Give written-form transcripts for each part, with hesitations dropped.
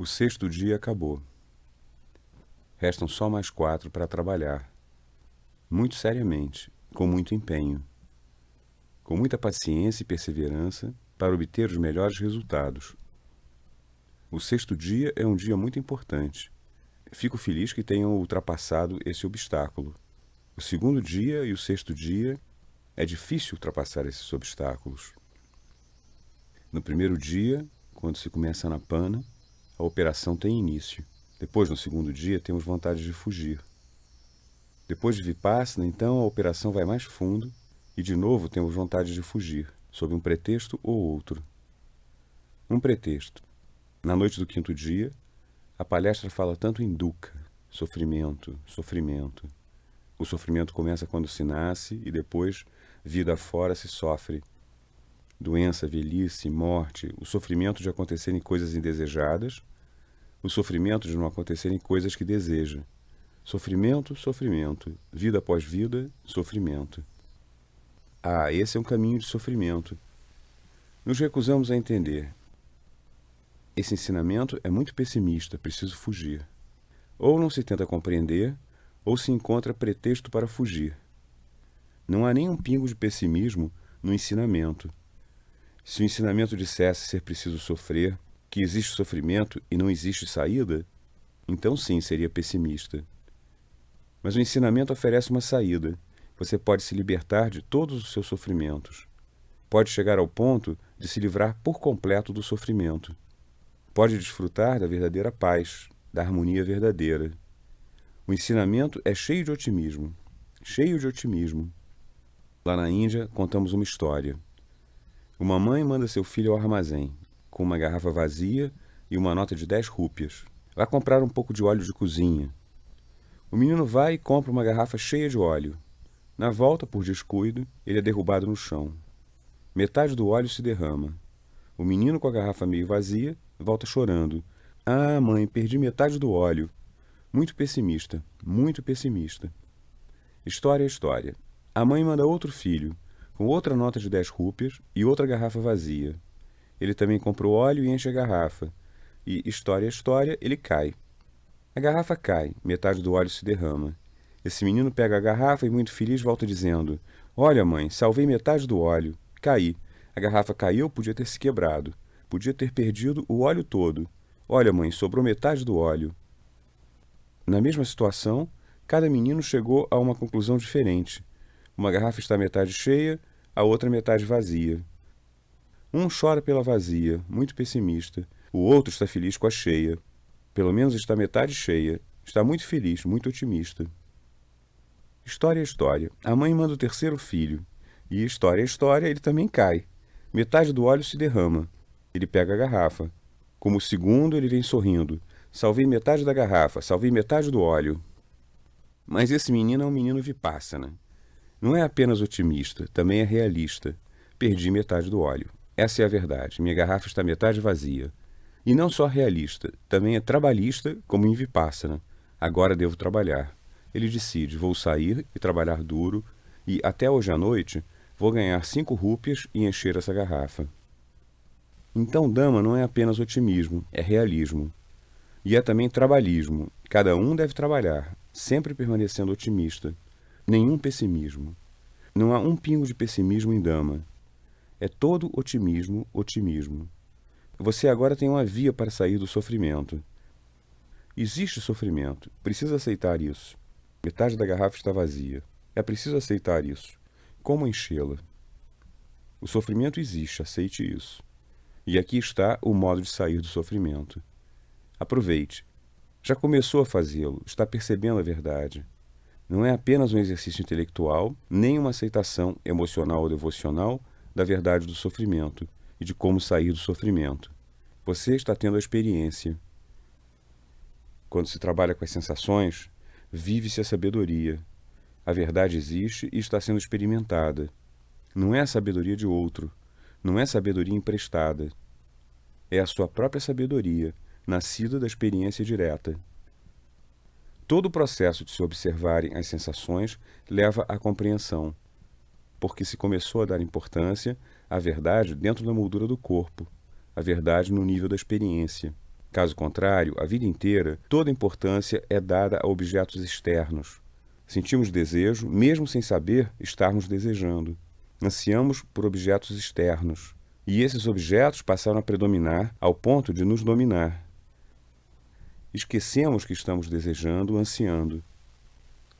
O sexto dia acabou. Restam só mais 4 para trabalhar. Muito seriamente, com muito empenho, com muita paciência e perseverança para obter os melhores resultados. O sexto dia é um dia muito importante. Fico feliz que tenham ultrapassado esse obstáculo. O segundo dia e o sexto dia é difícil ultrapassar esses obstáculos. No primeiro dia, quando se começa na pana, a operação tem início. Depois, no segundo dia, temos vontade de fugir. Depois de Vipassana, então, a operação vai mais fundo e, de novo, temos vontade de fugir, sob um pretexto ou outro. Um pretexto. Na noite do quinto dia, a palestra fala tanto em dukkha, sofrimento, sofrimento. O sofrimento começa quando se nasce e depois, vida afora, se sofre. Doença, velhice, morte, o sofrimento de acontecerem coisas indesejadas, o sofrimento de não acontecerem coisas que deseja. Sofrimento, sofrimento. Vida após vida, sofrimento. Ah, esse é um caminho de sofrimento. Nos recusamos a entender. Esse ensinamento é muito pessimista, preciso fugir. Ou não se tenta compreender, ou se encontra pretexto para fugir. Não há nem um pingo de pessimismo no ensinamento. Se o ensinamento dissesse ser preciso sofrer, que existe sofrimento e não existe saída, então sim seria pessimista. Mas o ensinamento oferece uma saída. Você pode se libertar de todos os seus sofrimentos. Pode chegar ao ponto de se livrar por completo do sofrimento. Pode desfrutar da verdadeira paz, da harmonia verdadeira. O ensinamento é cheio de otimismo, cheio de otimismo. Lá na Índia, contamos uma história. Uma mãe manda seu filho ao armazém, com uma garrafa vazia e uma nota de 10 rúpias. Vai comprar um pouco de óleo de cozinha. O menino vai e compra uma garrafa cheia de óleo. Na volta, por descuido, ele é derrubado no chão. Metade do óleo se derrama. O menino, com a garrafa meio vazia, volta chorando. Ah, mãe, perdi metade do óleo. Muito pessimista, muito pessimista. História é história. A mãe manda outro filho, com outra nota de 10 rúpias e outra garrafa vazia. Ele também compra o óleo e enche a garrafa. E, história é história, ele cai. A garrafa cai, metade do óleo se derrama. Esse menino pega a garrafa e, muito feliz, volta dizendo: Olha, mãe, salvei metade do óleo. Caí. A garrafa caiu, podia ter se quebrado. Podia ter perdido o óleo todo. Olha, mãe, sobrou metade do óleo. Na mesma situação, cada menino chegou a uma conclusão diferente. Uma garrafa está metade cheia, a outra metade vazia. Um chora pela vazia, muito pessimista. O outro está feliz com a cheia. Pelo menos está metade cheia. Está muito feliz, muito otimista. História é história. A mãe manda o terceiro filho. E história é história, ele também cai. Metade do óleo se derrama. Ele pega a garrafa. Como o segundo, ele vem sorrindo. Salvei metade da garrafa, salvei metade do óleo. Mas esse menino é um menino Vipassana. Não é apenas otimista, também é realista. Perdi metade do óleo. Essa é a verdade. Minha garrafa está metade vazia. E não só realista, também é trabalhista, como em Vipassana. Agora devo trabalhar. Ele decide, vou sair e trabalhar duro, e até hoje à noite vou ganhar 5 rúpias e encher essa garrafa. Então Dhamma não é apenas otimismo, é realismo. E é também trabalhismo. Cada um deve trabalhar, sempre permanecendo otimista. Nenhum pessimismo. Não há um pingo de pessimismo em Dhamma. É todo otimismo, otimismo. Você agora tem uma via para sair do sofrimento. Existe sofrimento. Precisa aceitar isso. Metade da garrafa está vazia. É preciso aceitar isso. Como enchê-la? O sofrimento existe, aceite isso. E aqui está o modo de sair do sofrimento. Aproveite. Já começou a fazê-lo, está percebendo a verdade. Não é apenas um exercício intelectual, nem uma aceitação emocional ou devocional da verdade do sofrimento e de como sair do sofrimento. Você está tendo a experiência. Quando se trabalha com as sensações, vive-se a sabedoria. A verdade existe e está sendo experimentada. Não é a sabedoria de outro, não é sabedoria emprestada. É a sua própria sabedoria, nascida da experiência direta. Todo o processo de se observarem as sensações leva à compreensão, porque se começou a dar importância à verdade dentro da moldura do corpo, a verdade no nível da experiência. Caso contrário, a vida inteira, toda importância é dada a objetos externos. Sentimos desejo, mesmo sem saber estarmos desejando. Ansiamos por objetos externos. E esses objetos passaram a predominar ao ponto de nos dominar. Esquecemos que estamos desejando, ansiando.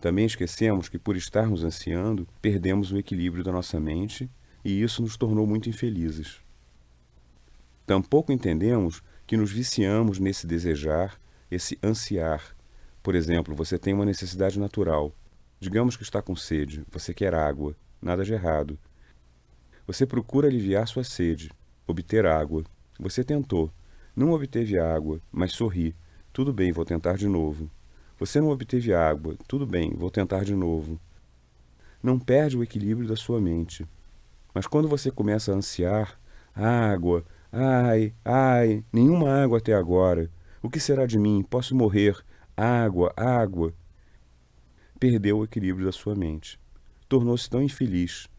Também esquecemos que, por estarmos ansiando, perdemos o equilíbrio da nossa mente e isso nos tornou muito infelizes. Tampouco entendemos que nos viciamos nesse desejar, esse ansiar. Por exemplo, você tem uma necessidade natural. Digamos que está com sede, você quer água, nada de errado. Você procura aliviar sua sede, obter água. Você tentou, não obteve água, mas sorri. Tudo bem, vou tentar de novo. Você não obteve água, tudo bem, vou tentar de novo. Não perde o equilíbrio da sua mente. Mas quando você começa a ansiar, água, ai, ai, nenhuma água até agora. O que será de mim? Posso morrer. Água, água. Perdeu o equilíbrio da sua mente. Tornou-se tão infeliz.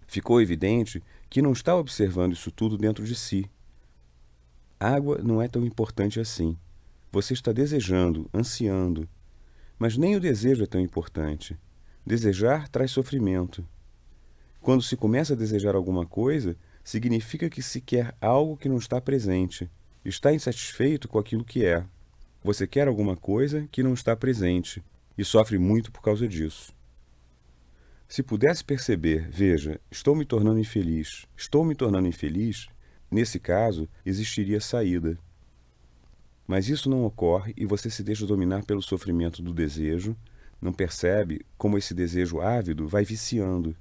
Ficou evidente que não está observando isso tudo dentro de si. Água não é tão importante assim. Você está desejando, ansiando. Mas nem o desejo é tão importante. Desejar traz sofrimento. Quando se começa a desejar alguma coisa, significa que se quer algo que não está presente. Está insatisfeito com aquilo que é. Você quer alguma coisa que não está presente e sofre muito por causa disso. Se pudesse perceber, veja, estou me tornando infeliz, nesse caso, existiria saída. Mas isso não ocorre e você se deixa dominar pelo sofrimento do desejo, não percebe como esse desejo ávido vai viciando.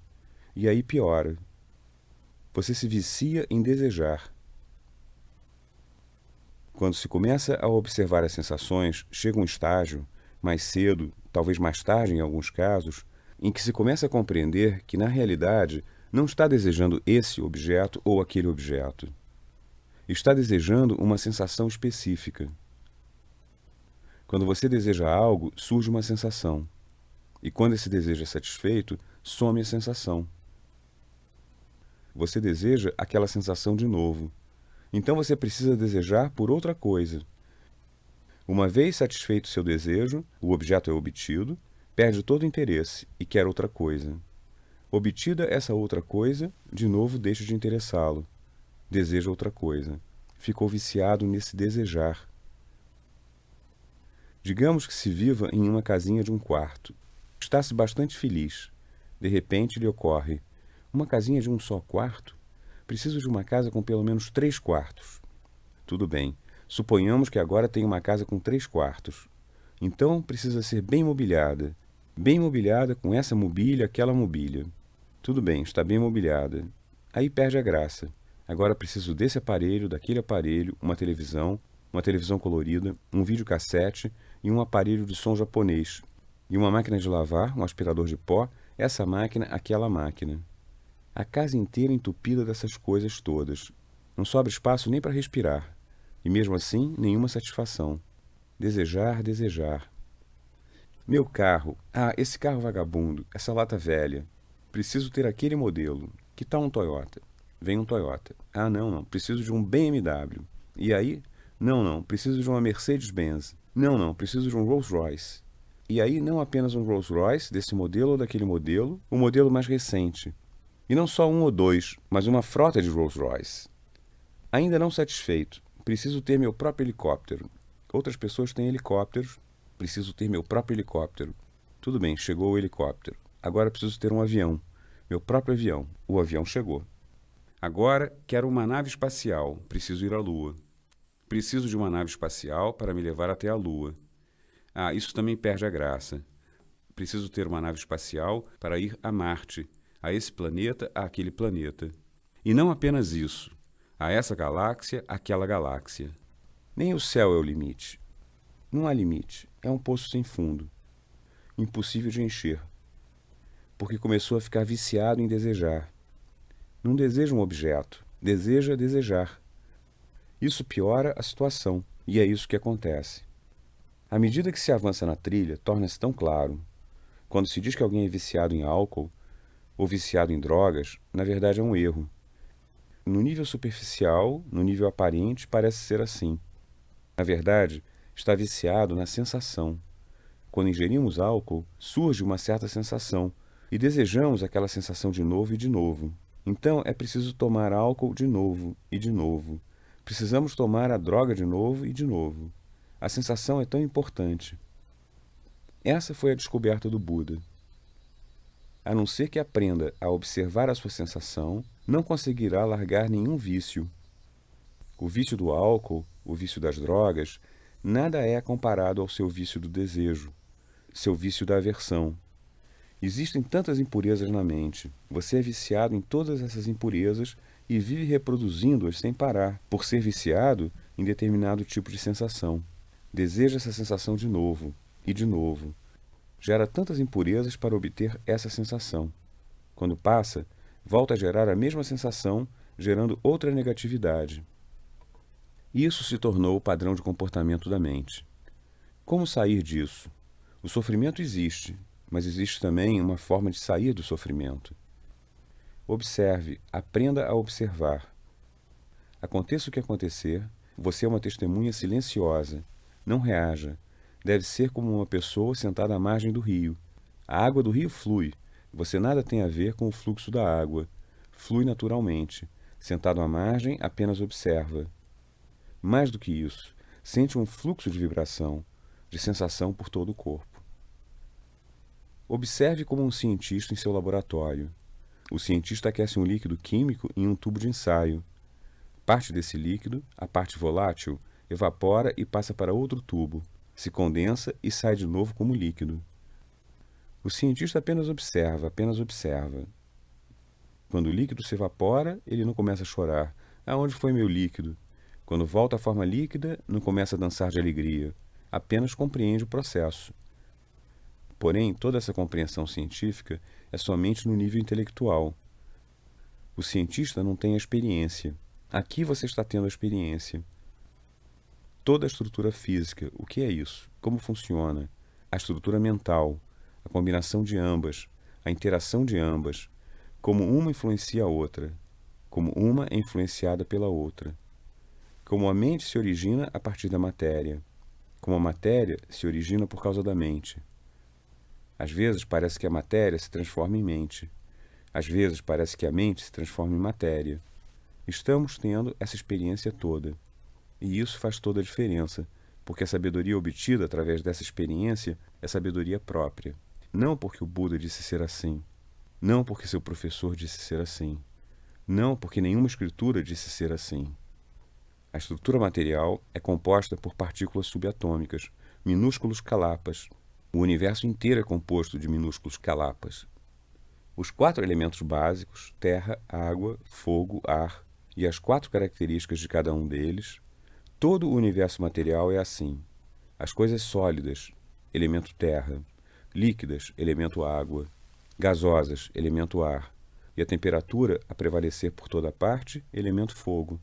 E aí piora. Você se vicia em desejar. Quando se começa a observar as sensações, chega um estágio, mais cedo, talvez mais tarde em alguns casos, em que se começa a compreender que, na realidade, não está desejando esse objeto ou aquele objeto. Está desejando uma sensação específica. Quando você deseja algo, surge uma sensação. E quando esse desejo é satisfeito, some a sensação. Você deseja aquela sensação de novo. Então você precisa desejar por outra coisa. Uma vez satisfeito seu desejo, o objeto é obtido, perde todo o interesse e quer outra coisa. Obtida essa outra coisa, de novo deixa de interessá-lo. Deseja outra coisa. Ficou viciado nesse desejar. Digamos que se viva em uma casinha de um quarto. Está-se bastante feliz. De repente lhe ocorre: uma casinha de um só quarto? Preciso de uma casa com pelo menos 3 quartos. Tudo bem. Suponhamos que agora tem uma casa com 3 quartos. Então precisa ser bem mobiliada. Bem mobiliada com essa mobília, aquela mobília. Tudo bem, está bem mobiliada. Aí perde a graça. Agora preciso desse aparelho, daquele aparelho, uma televisão colorida, um videocassete e um aparelho de som japonês. E uma máquina de lavar, um aspirador de pó, essa máquina, aquela máquina. A casa inteira entupida dessas coisas todas. Não sobra espaço nem para respirar. E mesmo assim, nenhuma satisfação. Desejar, desejar. Meu carro. Ah, esse carro vagabundo, essa lata velha. Preciso ter aquele modelo. Que tal um Toyota? Vem um Toyota. Ah, não, preciso de um BMW. E aí? Não, preciso de uma Mercedes-Benz. Não, preciso de um Rolls-Royce. E aí, não apenas um Rolls-Royce, desse modelo ou daquele modelo, o modelo mais recente. E não só um ou dois, mas uma frota de Rolls-Royce. Ainda não satisfeito, preciso ter meu próprio helicóptero. Outras pessoas têm helicópteros, preciso ter meu próprio helicóptero. Tudo bem, chegou o helicóptero. Agora preciso ter um avião, meu próprio avião. O avião chegou. Agora quero uma nave espacial, preciso ir à Lua. Preciso de uma nave espacial para me levar até a Lua. Ah, isso também perde a graça. Preciso ter uma nave espacial para ir a Marte, a esse planeta, a aquele planeta. E não apenas isso, a essa galáxia, aquela galáxia. Nem o céu é o limite. Não há limite, é um poço sem fundo. Impossível de encher. Porque começou a ficar viciado em desejar. Não deseja um objeto, deseja desejar. Isso piora a situação, e é isso que acontece. À medida que se avança na trilha, torna-se tão claro. Quando se diz que alguém é viciado em álcool ou viciado em drogas, na verdade é um erro. No nível superficial, no nível aparente, parece ser assim. Na verdade, está viciado na sensação. Quando ingerimos álcool, surge uma certa sensação e desejamos aquela sensação de novo e de novo. Então é preciso tomar álcool de novo e de novo. Precisamos tomar a droga de novo e de novo. A sensação é tão importante. Essa foi a descoberta do Buda. A não ser que aprenda a observar a sua sensação, não conseguirá largar nenhum vício. O vício do álcool, o vício das drogas, nada é comparado ao seu vício do desejo, seu vício da aversão. Existem tantas impurezas na mente. Você é viciado em todas essas impurezas e vive reproduzindo-as sem parar, por ser viciado em determinado tipo de sensação. Deseja essa sensação de novo e de novo. Gera tantas impurezas para obter essa sensação. Quando passa, volta a gerar a mesma sensação, gerando outra negatividade. Isso se tornou o padrão de comportamento da mente. Como sair disso? O sofrimento existe, mas existe também uma forma de sair do sofrimento. Observe, aprenda a observar. Aconteça o que acontecer, você é uma testemunha silenciosa. Não reaja. Deve ser como uma pessoa sentada à margem do rio. A água do rio flui. Você nada tem a ver com o fluxo da água. Flui naturalmente. Sentado à margem, apenas observa. Mais do que isso, sente um fluxo de vibração, de sensação por todo o corpo. Observe como um cientista em seu laboratório. O cientista aquece um líquido químico em um tubo de ensaio. Parte desse líquido, a parte volátil, evapora e passa para outro tubo, se condensa e sai de novo como líquido. O cientista apenas observa, apenas observa. Quando o líquido se evapora, ele não começa a chorar. Aonde foi meu líquido? Quando volta à forma líquida, não começa a dançar de alegria. Apenas compreende o processo. Porém, toda essa compreensão científica é somente no nível intelectual. O cientista não tem a experiência. Aqui você está tendo a experiência. Toda a estrutura física, o que é isso? Como funciona? A estrutura mental, a combinação de ambas, a interação de ambas, como uma influencia a outra, como uma é influenciada pela outra. Como a mente se origina a partir da matéria, como a matéria se origina por causa da mente. Às vezes parece que a matéria se transforma em mente. Às vezes parece que a mente se transforma em matéria. Estamos tendo essa experiência toda. E isso faz toda a diferença, porque a sabedoria obtida através dessa experiência é sabedoria própria. Não porque o Buda disse ser assim. Não porque seu professor disse ser assim. Não porque nenhuma escritura disse ser assim. A estrutura material é composta por partículas subatômicas, minúsculos calapas. O universo inteiro é composto de minúsculos calapas. Os 4 elementos básicos, terra, água, fogo, ar, e as 4 características de cada um deles, todo o universo material é assim. As coisas sólidas, elemento terra, líquidas, elemento água, gasosas, elemento ar, e a temperatura a prevalecer por toda parte, elemento fogo.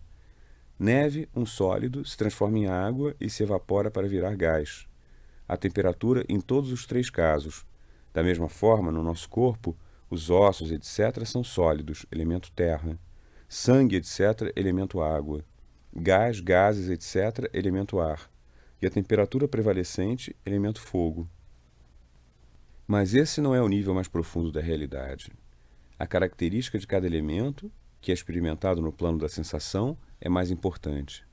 Neve, um sólido, se transforma em água e se evapora para virar gás. A temperatura em todos os 3 casos. Da mesma forma, no nosso corpo, os ossos, etc., são sólidos, elemento terra. Sangue, etc., elemento água. Gás, gases, etc., elemento ar. E a temperatura prevalecente, elemento fogo. Mas esse não é o nível mais profundo da realidade. A característica de cada elemento, que é experimentado no plano da sensação, é mais importante.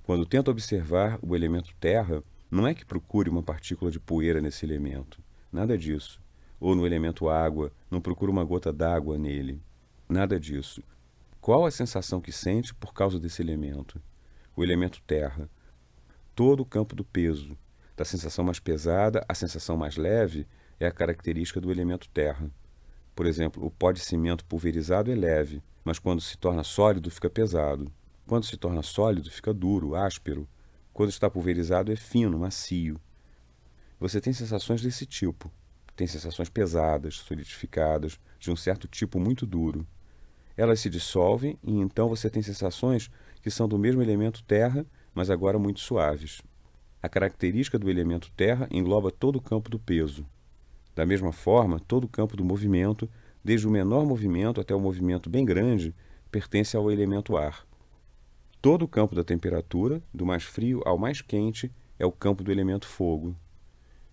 Quando tenta observar o elemento terra, não é que procure uma partícula de poeira nesse elemento. Nada disso. Ou no elemento água, não procura uma gota d'água nele. Nada disso. Qual a sensação que sente por causa desse elemento? O elemento terra. Todo o campo do peso, da sensação mais pesada à sensação mais leve, é a característica do elemento terra. Por exemplo, o pó de cimento pulverizado é leve, mas quando se torna sólido fica pesado. Quando se torna sólido fica duro, áspero. Quando está pulverizado é fino, macio. Você tem sensações desse tipo. Tem sensações pesadas, solidificadas, de um certo tipo muito duro. Elas se dissolvem e então você tem sensações que são do mesmo elemento terra, mas agora muito suaves. A característica do elemento terra engloba todo o campo do peso. Da mesma forma, todo o campo do movimento, desde o menor movimento até o movimento bem grande, pertence ao elemento ar. Todo o campo da temperatura, do mais frio ao mais quente, é o campo do elemento fogo.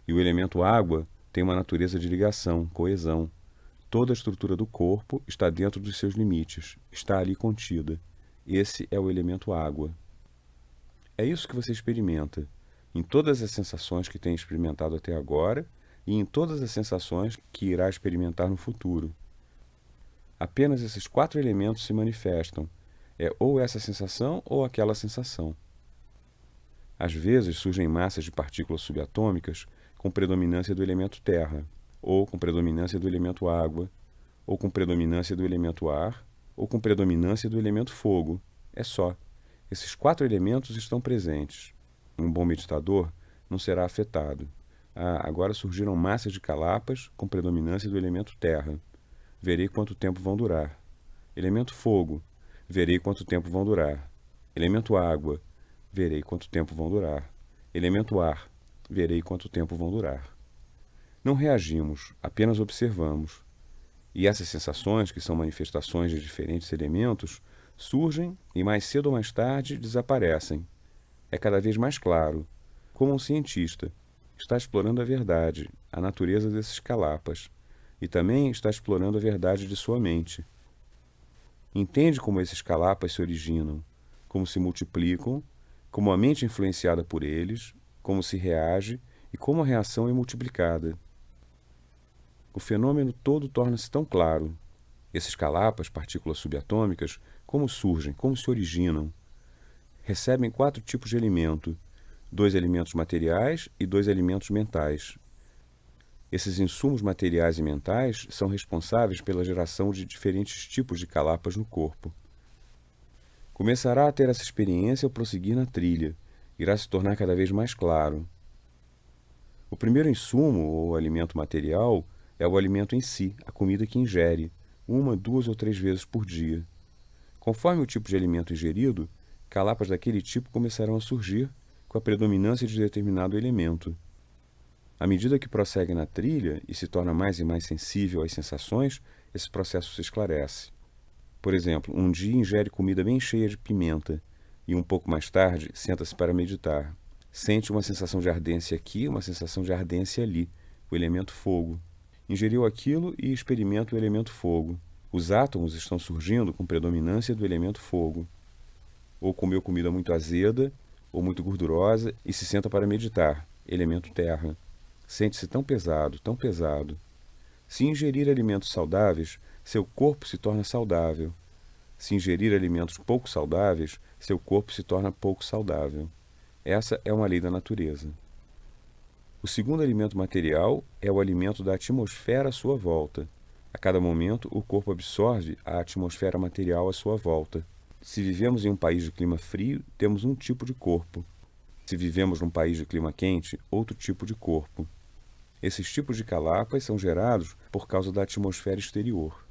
E o elemento água tem uma natureza de ligação, coesão. Toda a estrutura do corpo está dentro dos seus limites, está ali contida. Esse é o elemento água. É isso que você experimenta, em todas as sensações que tem experimentado até agora e em todas as sensações que irá experimentar no futuro. Apenas esses 4 elementos se manifestam. É ou essa sensação ou aquela sensação. Às vezes surgem massas de partículas subatômicas com predominância do elemento terra, ou com predominância do elemento água, ou com predominância do elemento ar, ou com predominância do elemento fogo. É só. Esses 4 elementos estão presentes. Um bom meditador não será afetado. Agora surgiram massas de calapas com predominância do elemento terra. Verei quanto tempo vão durar. Elemento fogo. Verei quanto tempo vão durar. Elemento água. Verei quanto tempo vão durar. Elemento ar. Verei quanto tempo vão durar. Não reagimos, apenas observamos. E essas sensações, que são manifestações de diferentes elementos, surgem e mais cedo ou mais tarde desaparecem. É cada vez mais claro. Como um cientista, está explorando a verdade, a natureza desses calapas, e também está explorando a verdade de sua mente. Entende como esses calapas se originam, como se multiplicam, como a mente é influenciada por eles, como se reage e como a reação é multiplicada. O fenômeno todo torna-se tão claro. Esses calapas, partículas subatômicas, como surgem, como se originam? Recebem 4 tipos de alimento, 2 alimentos materiais e 2 alimentos mentais. Esses insumos materiais e mentais são responsáveis pela geração de diferentes tipos de calapas no corpo. Começará a ter essa experiência ao prosseguir na trilha. Irá se tornar cada vez mais claro. O primeiro insumo, ou alimento material, é o alimento em si, a comida que ingere, 1, 2 ou 3 vezes por dia. Conforme o tipo de alimento ingerido, calapas daquele tipo começarão a surgir com a predominância de determinado elemento. À medida que prossegue na trilha e se torna mais e mais sensível às sensações, esse processo se esclarece. Por exemplo, um dia ingere comida bem cheia de pimenta e um pouco mais tarde senta-se para meditar. Sente uma sensação de ardência aqui, uma sensação de ardência ali, o elemento fogo. Ingeriu aquilo e experimenta o elemento fogo. Os átomos estão surgindo com predominância do elemento fogo. Ou comeu comida muito azeda ou muito gordurosa e se senta para meditar, elemento terra. Sente-se tão pesado, tão pesado. Se ingerir alimentos saudáveis, seu corpo se torna saudável. Se ingerir alimentos pouco saudáveis, seu corpo se torna pouco saudável. Essa é uma lei da natureza. O segundo alimento material é o alimento da atmosfera à sua volta. A cada momento, o corpo absorve a atmosfera material à sua volta. Se vivemos em um país de clima frio, temos um tipo de corpo. Se vivemos num país de clima quente, outro tipo de corpo. Esses tipos de calapas são gerados por causa da atmosfera exterior.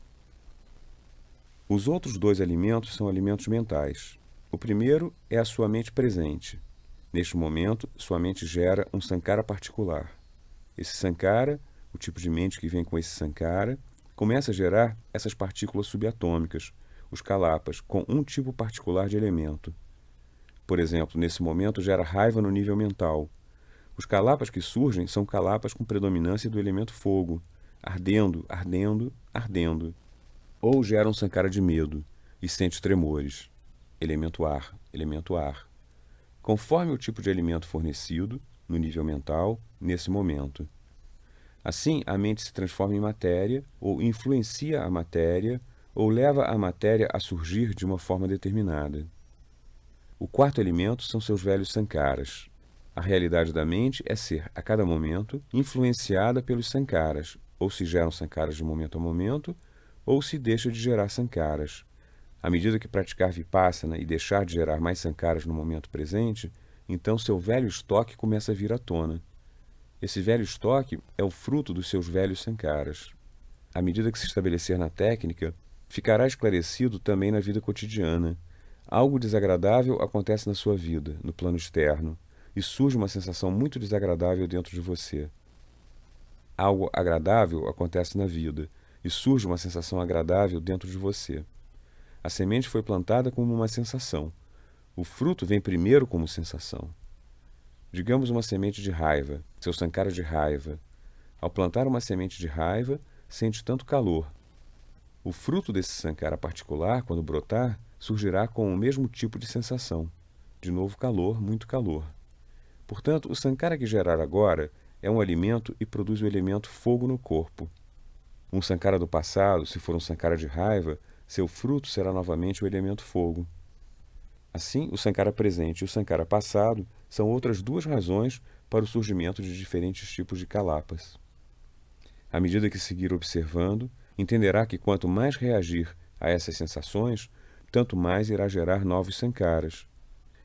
Os outros 2 alimentos são alimentos mentais. O primeiro é a sua mente presente. Neste momento, sua mente gera um sankara particular. Esse sankara, o tipo de mente que vem com esse sankara, começa a gerar essas partículas subatômicas, os calapas, com um tipo particular de elemento. Por exemplo, nesse momento gera raiva no nível mental. Os calapas que surgem são calapas com predominância do elemento fogo, ardendo, ardendo, ardendo. Ou gera um sankara de medo e sente tremores, elemento ar, elemento ar. Conforme o tipo de alimento fornecido, no nível mental, nesse momento. Assim, a mente se transforma em matéria, ou influencia a matéria, ou leva a matéria a surgir de uma forma determinada. O quarto elemento são seus velhos sankaras. A realidade da mente é ser, a cada momento, influenciada pelos sankaras, ou se geram sankaras de momento a momento, ou se deixa de gerar sankaras. À medida que praticar vipassana e deixar de gerar mais sankaras no momento presente, então seu velho estoque começa a vir à tona. Esse velho estoque é o fruto dos seus velhos sankaras. À medida que se estabelecer na técnica, ficará esclarecido também na vida cotidiana. Algo desagradável acontece na sua vida, no plano externo, e surge uma sensação muito desagradável dentro de você. Algo agradável acontece na vida, e surge uma sensação agradável dentro de você. A semente foi plantada como uma sensação. O fruto vem primeiro como sensação. Digamos uma semente de raiva, seu sankara de raiva. Ao plantar uma semente de raiva, sente tanto calor. O fruto desse sankara particular, quando brotar, surgirá com o mesmo tipo de sensação. De novo calor, muito calor. Portanto, o sankara que gerar agora é um alimento e produz o elemento fogo no corpo. Um sankara do passado, se for um sankara de raiva, seu fruto será novamente o elemento fogo. Assim, o sankara presente e o sankara passado são outras duas razões para o surgimento de diferentes tipos de kalapas. À medida que seguir observando, entenderá que quanto mais reagir a essas sensações, tanto mais irá gerar novos sankaras,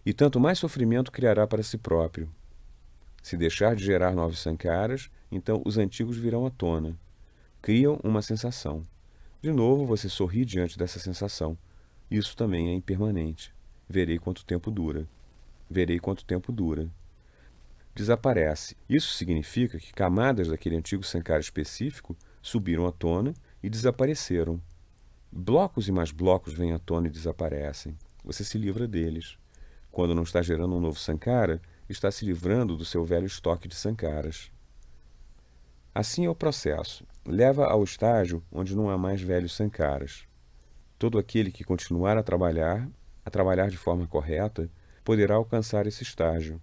e tanto mais sofrimento criará para si próprio. Se deixar de gerar novos sankaras, então os antigos virão à tona. Criam uma sensação. De novo, você sorri diante dessa sensação. Isso também é impermanente. Verei quanto tempo dura. Verei quanto tempo dura. Desaparece. Isso significa que camadas daquele antigo sankara específico subiram à tona e desapareceram. Blocos e mais blocos vêm à tona e desaparecem. Você se livra deles. Quando não está gerando um novo sankara, está se livrando do seu velho estoque de sankaras. Assim é o processo. Leva ao estágio onde não há mais velhos sankaras. Todo aquele que continuar a trabalhar de forma correta, poderá alcançar esse estágio.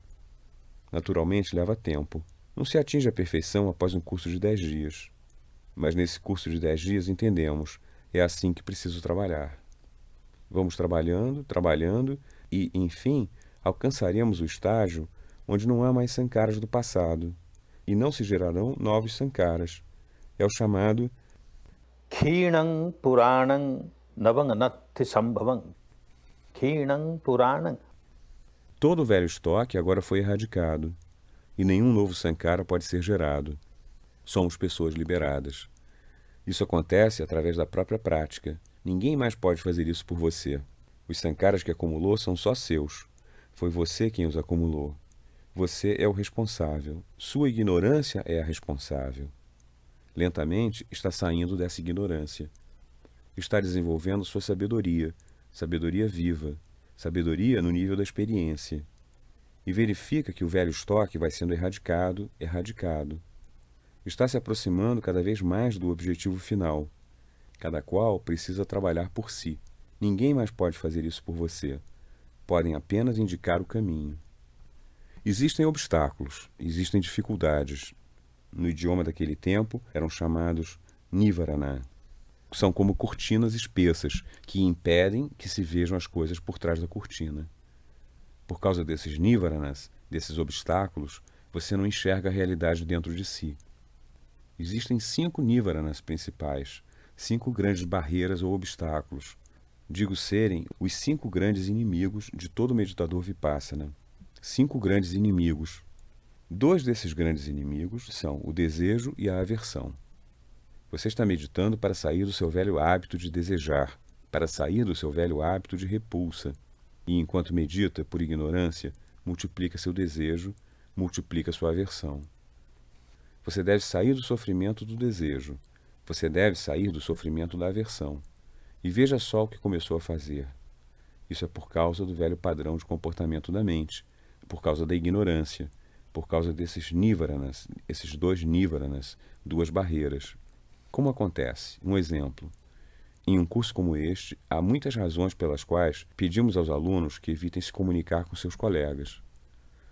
Naturalmente, leva tempo. Não se atinge a perfeição após um curso de 10 dias. Mas nesse curso de 10 dias entendemos, é assim que preciso trabalhar. Vamos trabalhando, trabalhando e, enfim, alcançaremos o estágio onde não há mais sankaras do passado e não se gerarão novos sankaras. É o chamado Khinam Puranam Navanganatti Sambhavam. Khinam Puranam. Todo o velho estoque agora foi erradicado e nenhum novo sankara pode ser gerado. Somos pessoas liberadas. Isso acontece através da própria prática. Ninguém mais pode fazer isso por você. Os sankaras que acumulou são só seus. Foi você quem os acumulou. Você é o responsável. Sua ignorância é a responsável. Lentamente está saindo dessa ignorância. Está desenvolvendo sua sabedoria, sabedoria viva, sabedoria no nível da experiência. E verifica que o velho estoque vai sendo erradicado, erradicado. Está se aproximando cada vez mais do objetivo final. Cada qual precisa trabalhar por si. Ninguém mais pode fazer isso por você. Podem apenas indicar o caminho. Existem obstáculos, existem dificuldades. No idioma daquele tempo, eram chamados Nivarana. São como cortinas espessas que impedem que se vejam as coisas por trás da cortina. Por causa desses Nivaranas, desses obstáculos, você não enxerga a realidade dentro de si. Existem 5 Nivaranas principais, 5 grandes barreiras ou obstáculos. Digo serem os 5 grandes inimigos de todo meditador Vipassana. 5 grandes inimigos. 2 desses grandes inimigos são o desejo e a aversão. Você está meditando para sair do seu velho hábito de desejar, para sair do seu velho hábito de repulsa. E enquanto medita, por ignorância, multiplica seu desejo, multiplica sua aversão. Você deve sair do sofrimento do desejo. Você deve sair do sofrimento da aversão. E veja só o que começou a fazer. Isso é por causa do velho padrão de comportamento da mente, por causa da ignorância, por causa desses nivaranas, esses 2 nivaranas, 2 barreiras. Como acontece? Um exemplo. Em um curso como este, há muitas razões pelas quais pedimos aos alunos que evitem se comunicar com seus colegas.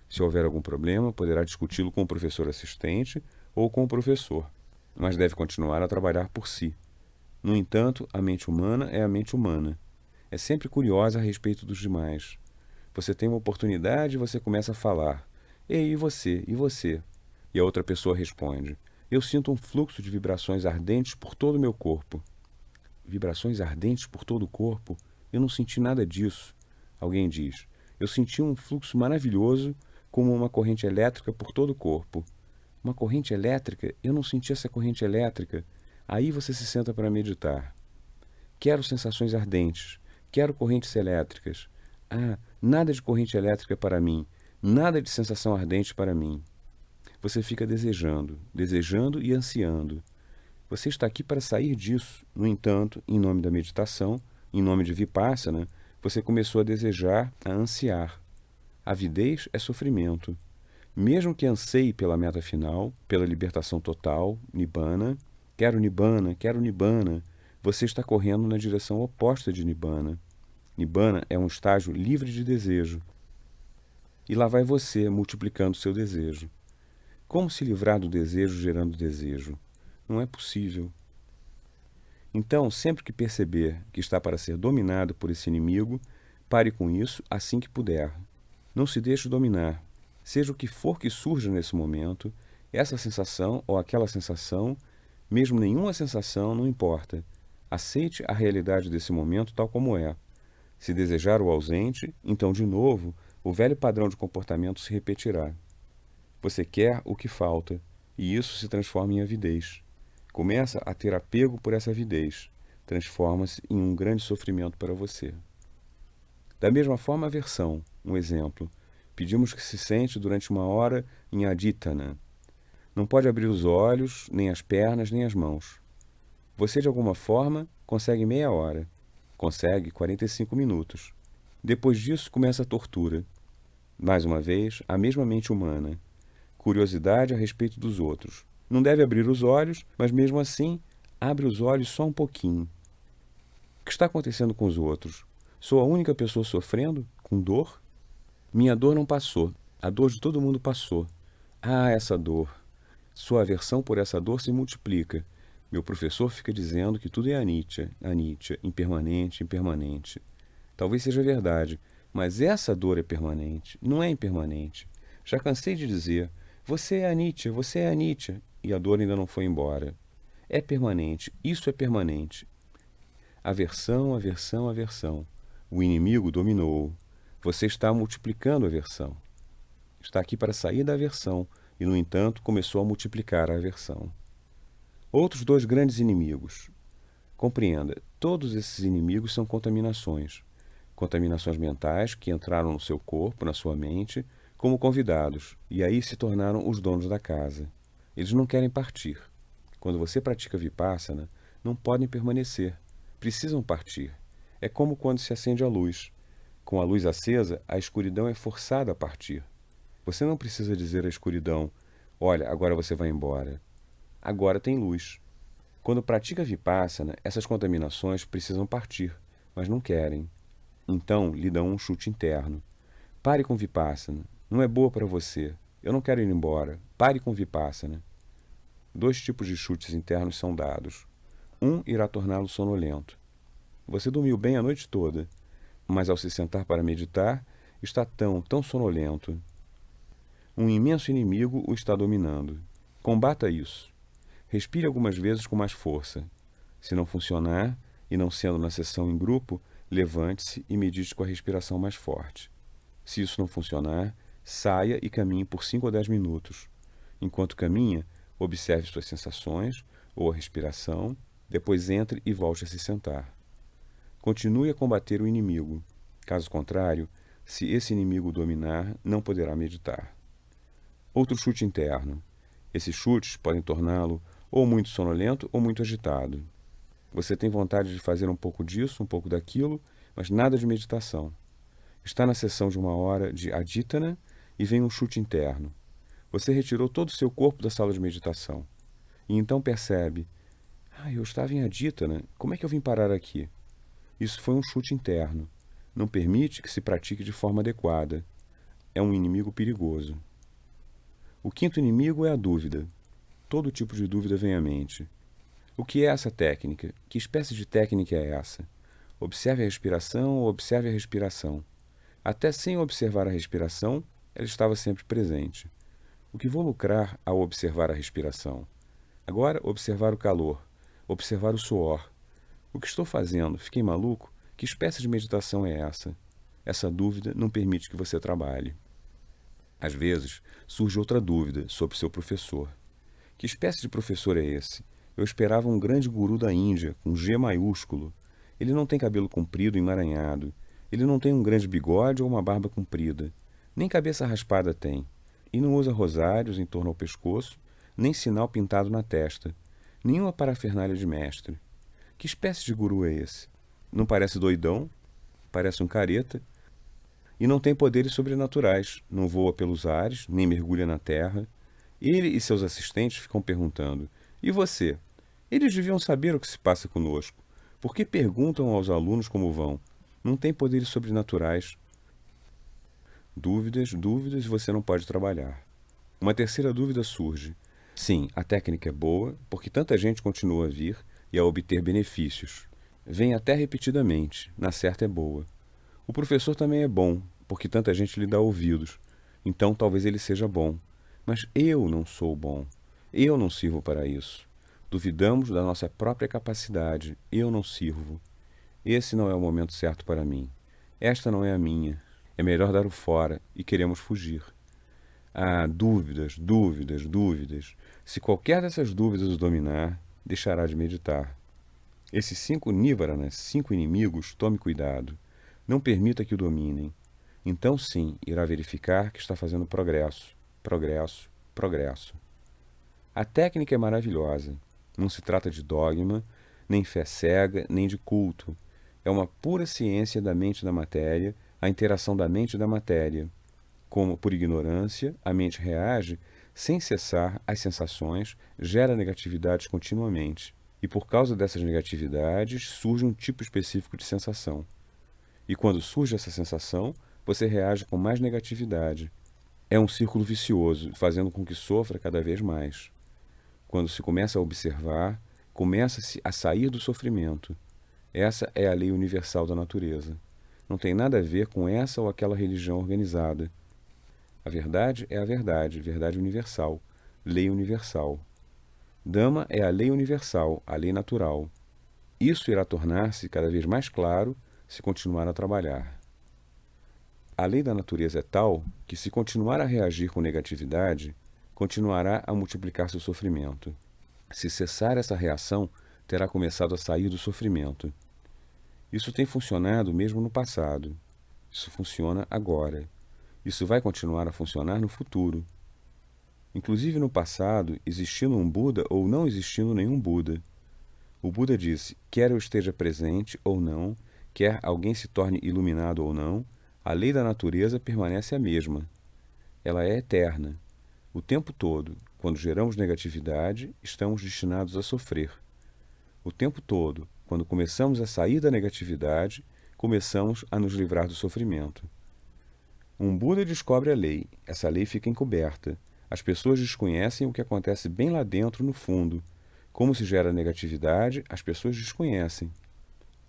Se houver algum problema, poderá discuti-lo com o professor assistente ou com o professor, mas deve continuar a trabalhar por si. No entanto, a mente humana é a mente humana. É sempre curiosa a respeito dos demais. Você tem uma oportunidade e você começa a falar. Ei, e você? E você? E a outra pessoa responde. Eu sinto um fluxo de vibrações ardentes por todo o meu corpo. Vibrações ardentes por todo o corpo? Eu não senti nada disso. Alguém diz. Eu senti um fluxo maravilhoso, como uma corrente elétrica por todo o corpo. Uma corrente elétrica? Eu não senti essa corrente elétrica. Aí você se senta para meditar. Quero sensações ardentes. Quero correntes elétricas. Ah, nada de corrente elétrica para mim. Nada de sensação ardente para mim. Você fica desejando, desejando e ansiando. Você está aqui para sair disso. No entanto, em nome da meditação, em nome de Vipassana, Você começou a desejar, a ansiar. Avidez é sofrimento. Mesmo que anseie pela meta final, pela libertação total, Nibbana, quero Nibbana, você está correndo na direção oposta de Nibbana. Nibbana é um estágio livre de desejo. E lá vai você, multiplicando seu desejo. Como se livrar do desejo gerando desejo? Não é possível. Então, sempre que perceber que está para ser dominado por esse inimigo, pare com isso assim que puder. Não se deixe dominar. Seja o que for que surja nesse momento, essa sensação ou aquela sensação, mesmo nenhuma sensação, não importa. Aceite a realidade desse momento tal como é. Se desejar o ausente, então, de novo, o velho padrão de comportamento se repetirá. Você quer o que falta, e isso se transforma em avidez. Começa a ter apego por essa avidez. Transforma-se em um grande sofrimento para você. Da mesma forma, a aversão. Um exemplo. Pedimos que se sente durante 1 hora em aditana. Não pode abrir os olhos, nem as pernas, nem as mãos. Você, de alguma forma, consegue meia hora. Consegue 45 minutos. Depois disso, começa a tortura. Mais uma vez, a mesma mente humana. Curiosidade a respeito dos outros. Não deve abrir os olhos, mas mesmo assim, abre os olhos só um pouquinho. O que está acontecendo com os outros? Sou a única pessoa sofrendo? Com dor? Minha dor não passou. A dor de todo mundo passou. Ah, essa dor. Sua aversão por essa dor se multiplica. Meu professor fica dizendo que tudo é anicca, impermanente, impermanente. Talvez seja verdade, mas essa dor é permanente, não é impermanente. Já cansei de dizer, você é anicca, e a dor ainda não foi embora. É permanente, isso é permanente. Aversão, aversão, aversão. O inimigo dominou. Você está multiplicando a aversão. Está aqui para sair da aversão, e, no entanto, começou a multiplicar a aversão. Outros 2 grandes inimigos. Compreenda, todos esses inimigos são contaminações. Contaminações mentais que entraram no seu corpo, na sua mente, como convidados, e aí se tornaram os donos da casa. Eles não querem partir. Quando você pratica Vipassana, não podem permanecer. Precisam partir. É como quando se acende a luz. Com a luz acesa, a escuridão é forçada a partir. Você não precisa dizer à escuridão, olha, agora você vai embora. Agora tem luz. Quando pratica Vipassana, essas contaminações precisam partir, mas não querem. Então, lhe dão um chute interno. Pare com Vipassana. Não é boa para você. Eu não quero ir embora. Pare com Vipassana. 2 tipos de chutes internos são dados. Um irá torná-lo sonolento. Você dormiu bem a noite toda, mas ao se sentar para meditar, está tão sonolento. Um imenso inimigo o está dominando. Combata isso. Respire algumas vezes com mais força. Se não funcionar, e não sendo na sessão em grupo, levante-se e medite com a respiração mais forte. Se isso não funcionar, saia e caminhe por 5 ou 10 minutos. Enquanto caminha, observe suas sensações ou a respiração, depois entre e volte a se sentar. Continue a combater o inimigo. Caso contrário, se esse inimigo o dominar, não poderá meditar. Outro chute interno. Esses chutes podem torná-lo ou muito sonolento ou muito agitado. Você tem vontade de fazer um pouco disso, um pouco daquilo, mas nada de meditação. Está na sessão de 1 hora de aditana e vem um chute interno. Você retirou todo o seu corpo da sala de meditação. E então percebe, eu estava em aditana, como é que eu vim parar aqui? Isso foi um chute interno. Não permite que se pratique de forma adequada. É um inimigo perigoso. O 5º inimigo é a dúvida. Todo tipo de dúvida vem à mente. O que é essa técnica? Que espécie de técnica é essa? Observe a respiração ou observe a respiração. Até sem observar a respiração, ela estava sempre presente. O que vou lucrar ao observar a respiração? Agora, observar o calor, observar o suor. O que estou fazendo? Fiquei maluco? Que espécie de meditação é essa? Essa dúvida não permite que você trabalhe. Às vezes, surge outra dúvida sobre seu professor. Que espécie de professor é esse? Eu esperava um grande guru da Índia, com G maiúsculo. Ele não tem cabelo comprido e emaranhado. Ele não tem um grande bigode ou uma barba comprida. Nem cabeça raspada tem. E não usa rosários em torno ao pescoço, nem sinal pintado na testa. Nenhuma parafernália de mestre. Que espécie de guru é esse? Não parece doidão? parece um careta, e não tem poderes sobrenaturais, não voa pelos ares, nem mergulha na terra. Ele e seus assistentes ficam perguntando: e você? Eles deviam saber o que se passa conosco. Por que perguntam aos alunos como vão? Não tem poderes sobrenaturais. Dúvidas, dúvidas, você não pode trabalhar. Uma terceira dúvida surge. Sim, a técnica é boa, porque tanta gente continua a vir e a obter benefícios. Vem até repetidamente, na certa é boa. O professor também é bom, porque tanta gente lhe dá ouvidos. Então talvez ele seja bom. Mas eu não sou bom. Eu não sirvo para isso. Duvidamos da nossa própria capacidade. Eu não sirvo. Esse não é o momento certo para mim. Esta não é a minha. É melhor dar o fora e queremos fugir. Ah, dúvidas, dúvidas, dúvidas. Se qualquer dessas dúvidas o dominar, deixará de meditar. Esses 5 nívaranas, 5 inimigos, tome cuidado. Não permita que o dominem. Então sim, irá verificar que está fazendo progresso, progresso, progresso. A técnica é maravilhosa. Não se trata de dogma, nem fé cega, nem de culto. É uma pura ciência da mente e da matéria, a interação da mente e da matéria. Como, por ignorância, a mente reage sem cessar às sensações, gera negatividades continuamente. E por causa dessas negatividades, surge um tipo específico de sensação. E quando surge essa sensação, você reage com mais negatividade. É um círculo vicioso, fazendo com que sofra cada vez mais. Quando se começa a observar, começa-se a sair do sofrimento. Essa é a lei universal da natureza. Não tem nada a ver com essa ou aquela religião organizada. A verdade é a verdade, verdade universal, lei universal. Dhamma é a lei universal, a lei natural. Isso irá tornar-se cada vez mais claro se continuar a trabalhar. A lei da natureza é tal que, se continuar a reagir com negatividade, continuará a multiplicar seu sofrimento. Se cessar essa reação, terá começado a sair do sofrimento. Isso tem funcionado mesmo no passado. Isso funciona agora. Isso vai continuar a funcionar no futuro. Inclusive no passado, existindo um Buda ou não existindo nenhum Buda. O Buda disse, quer eu esteja presente ou não, quer alguém se torne iluminado ou não, a lei da natureza permanece a mesma. Ela é eterna. O tempo todo, quando geramos negatividade, estamos destinados a sofrer. O tempo todo, quando começamos a sair da negatividade, começamos a nos livrar do sofrimento. Um Buda descobre a lei. Essa lei fica encoberta. As pessoas desconhecem o que acontece bem lá dentro, no fundo. Como se gera negatividade, as pessoas desconhecem.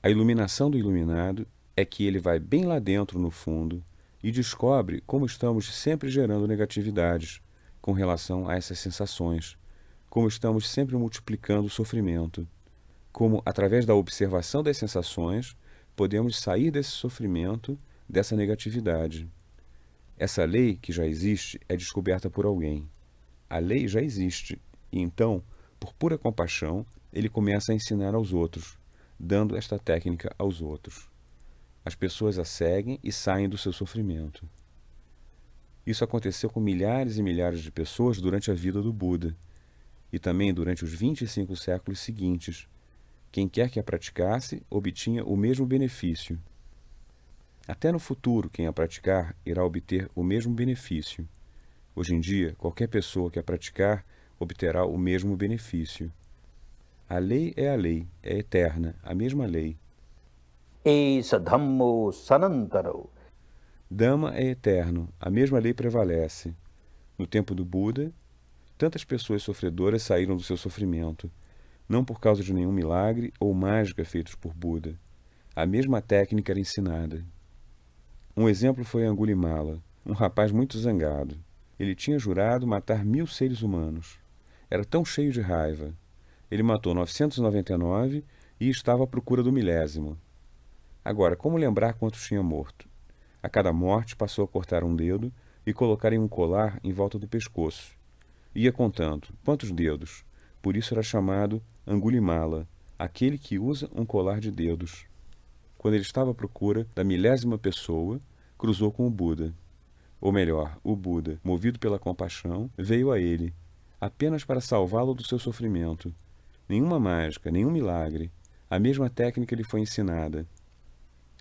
A iluminação do iluminado é que ele vai bem lá dentro, no fundo, e descobre como estamos sempre gerando negatividades com relação a essas sensações, como estamos sempre multiplicando o sofrimento, como, através da observação das sensações, podemos sair desse sofrimento, dessa negatividade. Essa lei, que já existe, é descoberta por alguém. A lei já existe, e então, por pura compaixão, ele começa a ensinar aos outros, dando esta técnica aos outros. As pessoas a seguem e saem do seu sofrimento. Isso aconteceu com milhares e milhares de pessoas durante a vida do Buda, e também durante os 25 séculos seguintes. Quem quer que a praticasse, obtinha o mesmo benefício. Até no futuro, quem a praticar irá obter o mesmo benefício. Hoje em dia, qualquer pessoa que a praticar obterá o mesmo benefício. A lei, é eterna, a mesma lei. Esa dhammo sanantaro. Dhamma é eterno, a mesma lei prevalece. No tempo do Buda, tantas pessoas sofredoras saíram do seu sofrimento, não por causa de nenhum milagre ou mágica feitos por Buda. A mesma técnica era ensinada. Um exemplo foi Angulimala, um rapaz muito zangado. Ele tinha jurado matar 1000 seres humanos. Era tão cheio de raiva. Ele matou 999 e estava à procura do 1000º. Agora, como lembrar quantos tinha morto? A cada morte passou a cortar um dedo e colocar em um colar em volta do pescoço. Ia contando, quantos dedos? Por isso era chamado Angulimala, aquele que usa um colar de dedos. Quando ele estava à procura da 1000ª pessoa, cruzou com o Buda. Ou melhor, o Buda, movido pela compaixão, veio a ele, apenas para salvá-lo do seu sofrimento. Nenhuma mágica, nenhum milagre. A mesma técnica lhe foi ensinada.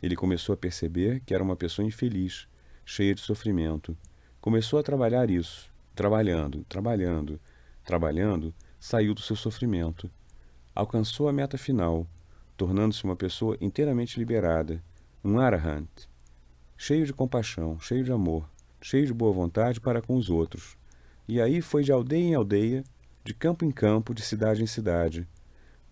Ele começou a perceber que era uma pessoa infeliz, cheia de sofrimento. Começou a trabalhar isso. Trabalhando, trabalhando, trabalhando, saiu do seu sofrimento. Alcançou a meta final, tornando-se uma pessoa inteiramente liberada, um arahant, cheio de compaixão, cheio de amor, cheio de boa vontade para com os outros. E aí foi de aldeia em aldeia, de campo em campo, de cidade em cidade.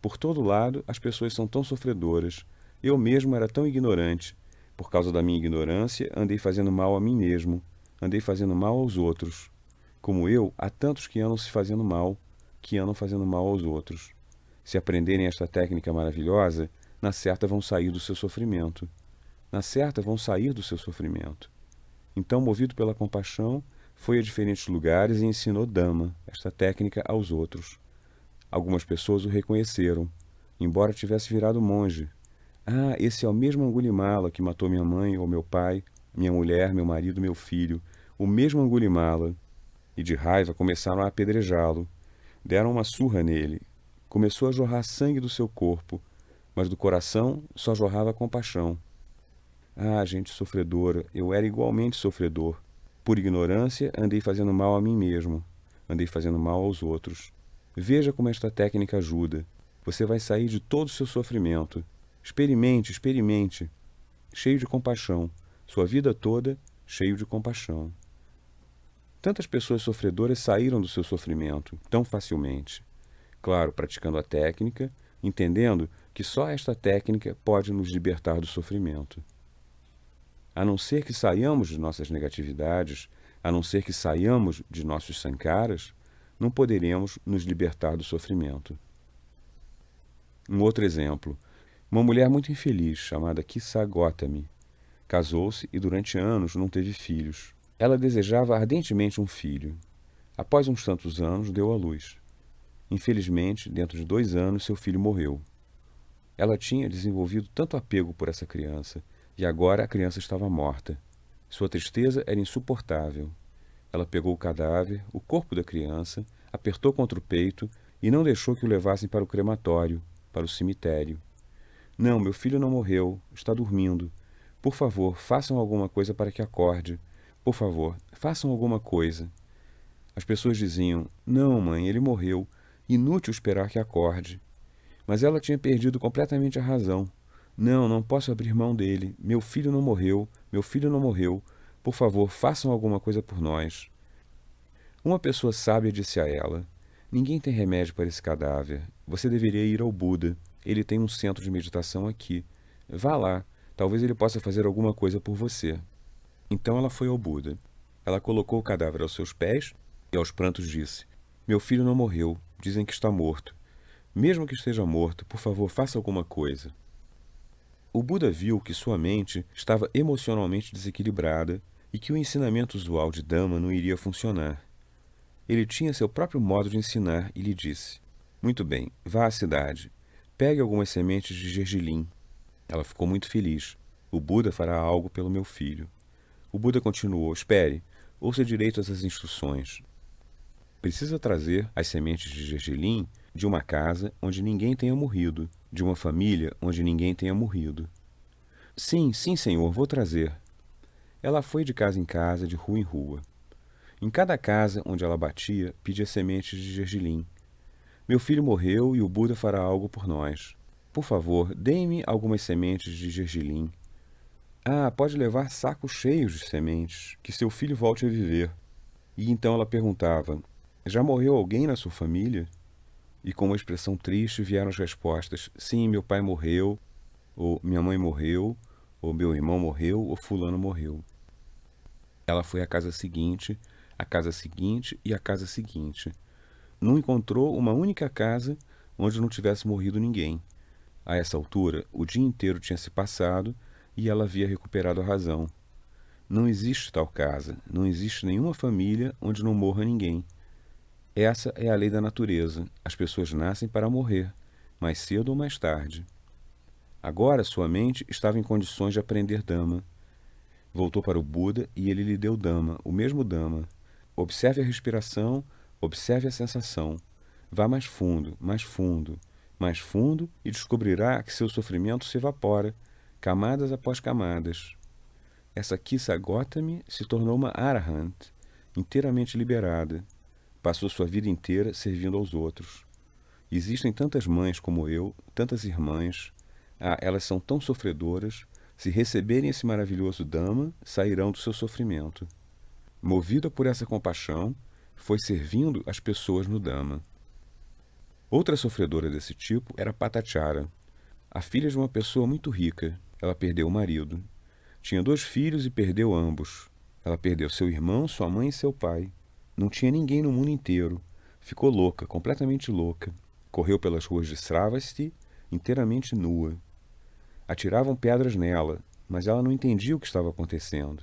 Por todo lado, as pessoas são tão sofredoras. Eu mesmo era tão ignorante. Por causa da minha ignorância, andei fazendo mal a mim mesmo. Andei fazendo mal aos outros. Como eu, há tantos que andam se fazendo mal, que andam fazendo mal aos outros. Se aprenderem esta técnica maravilhosa, na certa vão sair do seu sofrimento. Na certa vão sair do seu sofrimento. Então, movido pela compaixão, foi a diferentes lugares e ensinou Dhamma, esta técnica, aos outros. Algumas pessoas o reconheceram, embora tivesse virado monge. Ah, esse é o mesmo Angulimala que matou minha mãe ou meu pai, minha mulher, meu marido, meu filho. O mesmo Angulimala. E de raiva começaram a apedrejá-lo. Deram uma surra nele. Começou a jorrar sangue do seu corpo, mas do coração só jorrava compaixão. Ah, gente sofredora, eu era igualmente sofredor. Por ignorância, andei fazendo mal a mim mesmo. Andei fazendo mal aos outros. Veja como esta técnica ajuda. Você vai sair de todo o seu sofrimento. Experimente, experimente. Cheio de compaixão. Sua vida toda, cheio de compaixão. Tantas pessoas sofredoras saíram do seu sofrimento tão facilmente. Claro, praticando a técnica, entendendo que só esta técnica pode nos libertar do sofrimento. A não ser que saiamos de nossas negatividades, a não ser que saiamos de nossos sankaras, não poderemos nos libertar do sofrimento. Um outro exemplo. Uma mulher muito infeliz, chamada Kissa Gotami, casou-se e durante anos não teve filhos. Ela desejava ardentemente um filho. Após uns tantos anos, deu à luz. Infelizmente, dentro de 2 anos, seu filho morreu. Ela tinha desenvolvido tanto apego por essa criança, e agora a criança estava morta. Sua tristeza era insuportável. Ela pegou o cadáver, o corpo da criança, apertou contra o peito e não deixou que o levassem para o crematório, para o cemitério. Não, meu filho não morreu, está dormindo. Por favor, façam alguma coisa para que acorde. Por favor, façam alguma coisa. As pessoas diziam, não, mãe, ele morreu. Inútil esperar que acorde. Mas ela tinha perdido completamente a razão. Não, não posso abrir mão dele. Meu filho não morreu, meu filho não morreu. Por favor, façam alguma coisa por nós. Uma pessoa sábia disse a ela, ninguém tem remédio para esse cadáver. Você deveria ir ao Buda. Ele tem um centro de meditação aqui. Vá lá, talvez ele possa fazer alguma coisa por você. Então ela foi ao Buda. Ela colocou o cadáver aos seus pés e aos prantos disse, meu filho não morreu, dizem que está morto. Mesmo que esteja morto, por favor, faça alguma coisa. O Buda viu que sua mente estava emocionalmente desequilibrada e que o ensinamento usual de Dhamma não iria funcionar. Ele tinha seu próprio modo de ensinar e lhe disse, muito bem, vá à cidade, pegue algumas sementes de gergelim. Ela ficou muito feliz. O Buda fará algo pelo meu filho. O Buda continuou, espere, ouça direito essas instruções. Precisa trazer as sementes de gergelim de uma casa onde ninguém tenha morrido, de uma família onde ninguém tenha morrido. Sim, sim, senhor, vou trazer. Ela foi de casa em casa, de rua em rua. Em cada casa onde ela batia, pedia sementes de gergelim. Meu filho morreu e o Buda fará algo por nós. Por favor, dê-me algumas sementes de gergelim. Ah, pode levar sacos cheios de sementes, que seu filho volte a viver. E então ela perguntava, já morreu alguém na sua família? E com uma expressão triste vieram as respostas, sim, meu pai morreu, ou minha mãe morreu, ou meu irmão morreu, ou fulano morreu. Ela foi à casa seguinte, à casa seguinte e à casa seguinte. Não encontrou uma única casa onde não tivesse morrido ninguém. A essa altura, o dia inteiro tinha se passado e ela havia recuperado a razão. Não existe tal casa, não existe nenhuma família onde não morra ninguém. Essa é a lei da natureza. As pessoas nascem para morrer, mais cedo ou mais tarde. Agora sua mente estava em condições de aprender Dhamma. Voltou para o Buda e ele lhe deu Dhamma, o mesmo Dhamma. Observe a respiração, observe a sensação. Vá mais fundo, mais fundo, mais fundo e descobrirá que seu sofrimento se evapora, camadas após camadas. Essa Kissa Gotami se tornou uma Arahant, inteiramente liberada. Passou sua vida inteira servindo aos outros. Existem tantas mães como eu, tantas irmãs. Elas são tão sofredoras. Se receberem esse maravilhoso Dhamma, sairão do seu sofrimento. Movida por essa compaixão, foi servindo as pessoas no Dhamma. Outra sofredora desse tipo era Patachara, a filha de uma pessoa muito rica. Ela perdeu o marido. Tinha 2 filhos e perdeu ambos. Ela perdeu seu irmão, sua mãe e seu pai. Não tinha ninguém no mundo inteiro. Ficou louca, completamente louca. Correu pelas ruas de Sravasti, inteiramente nua. Atiravam pedras nela, mas ela não entendia o que estava acontecendo.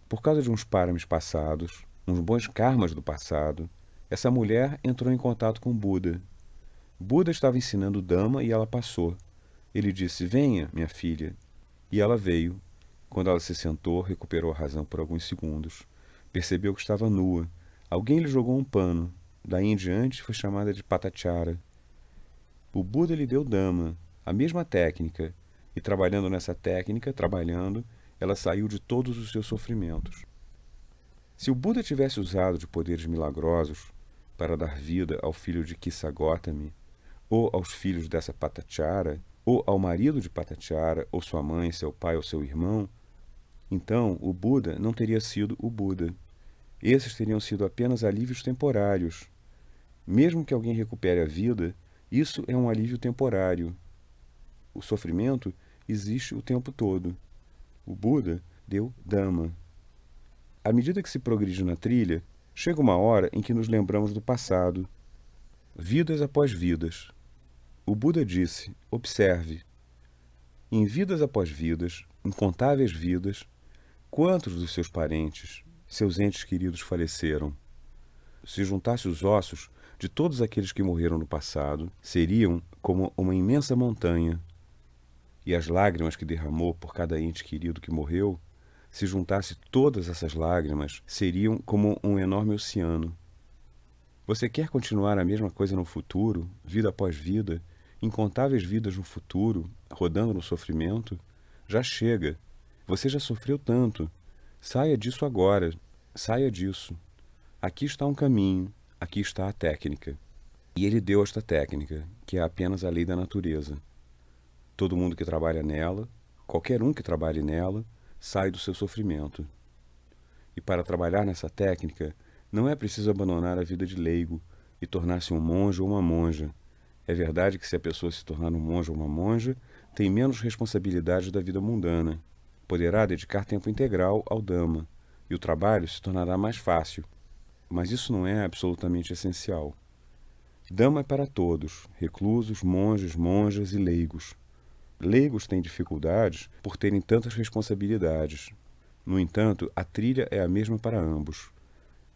Por causa de uns parames passados, uns bons karmas do passado, essa mulher entrou em contato com Buda. Buda estava ensinando o Dhamma e ela passou. Ele disse: "Venha, minha filha." E ela veio. Quando ela se sentou, recuperou a razão por alguns segundos. Percebeu que estava nua. Alguém lhe jogou um pano. Daí em diante foi chamada de Patachara. O Buda lhe deu Dhamma, a mesma técnica, e trabalhando nessa técnica, ela saiu de todos os seus sofrimentos. Se o Buda tivesse usado de poderes milagrosos para dar vida ao filho de Kissa Gotami, ou aos filhos dessa Patachara, ou ao marido de Patachara, ou sua mãe, seu pai ou seu irmão, então o Buda não teria sido o Buda. Esses teriam sido apenas alívios temporários. Mesmo que alguém recupere a vida, isso é um alívio temporário. O sofrimento existe o tempo todo. O Buda deu Dhamma. À medida que se progride na trilha, chega uma hora em que nos lembramos do passado. Vidas após vidas. O Buda disse: observe. Em vidas após vidas, incontáveis vidas, quantos dos seus parentes, seus entes queridos faleceram? Se juntasse os ossos de todos aqueles que morreram no passado, seriam como uma imensa montanha. E as lágrimas que derramou por cada ente querido que morreu, se juntasse todas essas lágrimas, seriam como um enorme oceano. Você quer continuar a mesma coisa no futuro, vida após vida, incontáveis vidas no futuro, rodando no sofrimento? Já chega. Você já sofreu tanto. Saia disso agora. Saia disso. Aqui está um caminho. Aqui está a técnica. E ele deu esta técnica, que é apenas a lei da natureza. Todo mundo que trabalha nela, qualquer um que trabalhe nela, sai do seu sofrimento. E para trabalhar nessa técnica, não é preciso abandonar a vida de leigo e tornar-se um monge ou uma monja. É verdade que se a pessoa se tornar um monge ou uma monja, tem menos responsabilidade da vida mundana. Poderá dedicar tempo integral ao Dhamma, e o trabalho se tornará mais fácil. Mas isso não é absolutamente essencial. Dhamma é para todos, reclusos, monges, monjas e leigos. Leigos têm dificuldades por terem tantas responsabilidades. No entanto, a trilha é a mesma para ambos.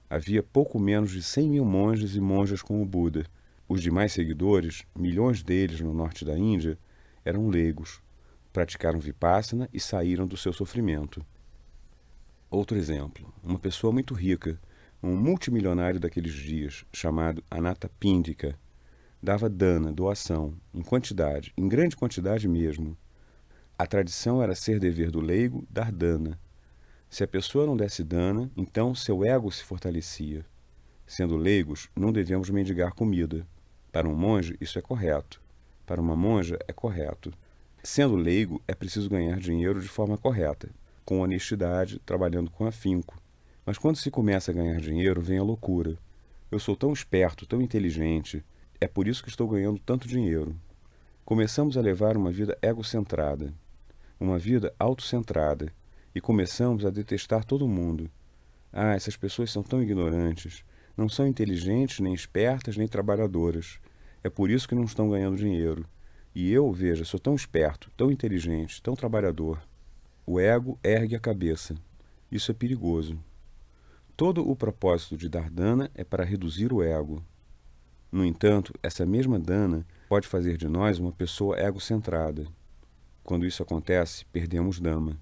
Havia pouco menos de 100.000 monges e monjas com o Buda. Os demais seguidores, milhões deles no norte da Índia, eram leigos. Praticaram Vipassana e saíram do seu sofrimento. Outro exemplo, uma pessoa muito rica, um multimilionário daqueles dias, chamado Anathapindika, dava dana, doação, em quantidade, em grande quantidade mesmo. A tradição era ser dever do leigo dar dana. Se a pessoa não desse dana, então seu ego se fortalecia. Sendo leigos, não devemos mendigar comida. Para um monge, isso é correto. Para uma monja, é correto. Sendo leigo, é preciso ganhar dinheiro de forma correta, com honestidade, trabalhando com afinco. Mas quando se começa a ganhar dinheiro, vem a loucura. Eu sou tão esperto, tão inteligente, é por isso que estou ganhando tanto dinheiro. Começamos a levar uma vida egocentrada, uma vida autocentrada, e começamos a detestar todo mundo. Essas pessoas são tão ignorantes, não são inteligentes, nem espertas, nem trabalhadoras. É por isso que não estão ganhando dinheiro. E eu, veja, sou tão esperto, tão inteligente, tão trabalhador. O ego ergue a cabeça. Isso é perigoso. Todo o propósito de dar dana é para reduzir o ego. No entanto, essa mesma dana pode fazer de nós uma pessoa egocentrada. Quando isso acontece, perdemos Dhamma.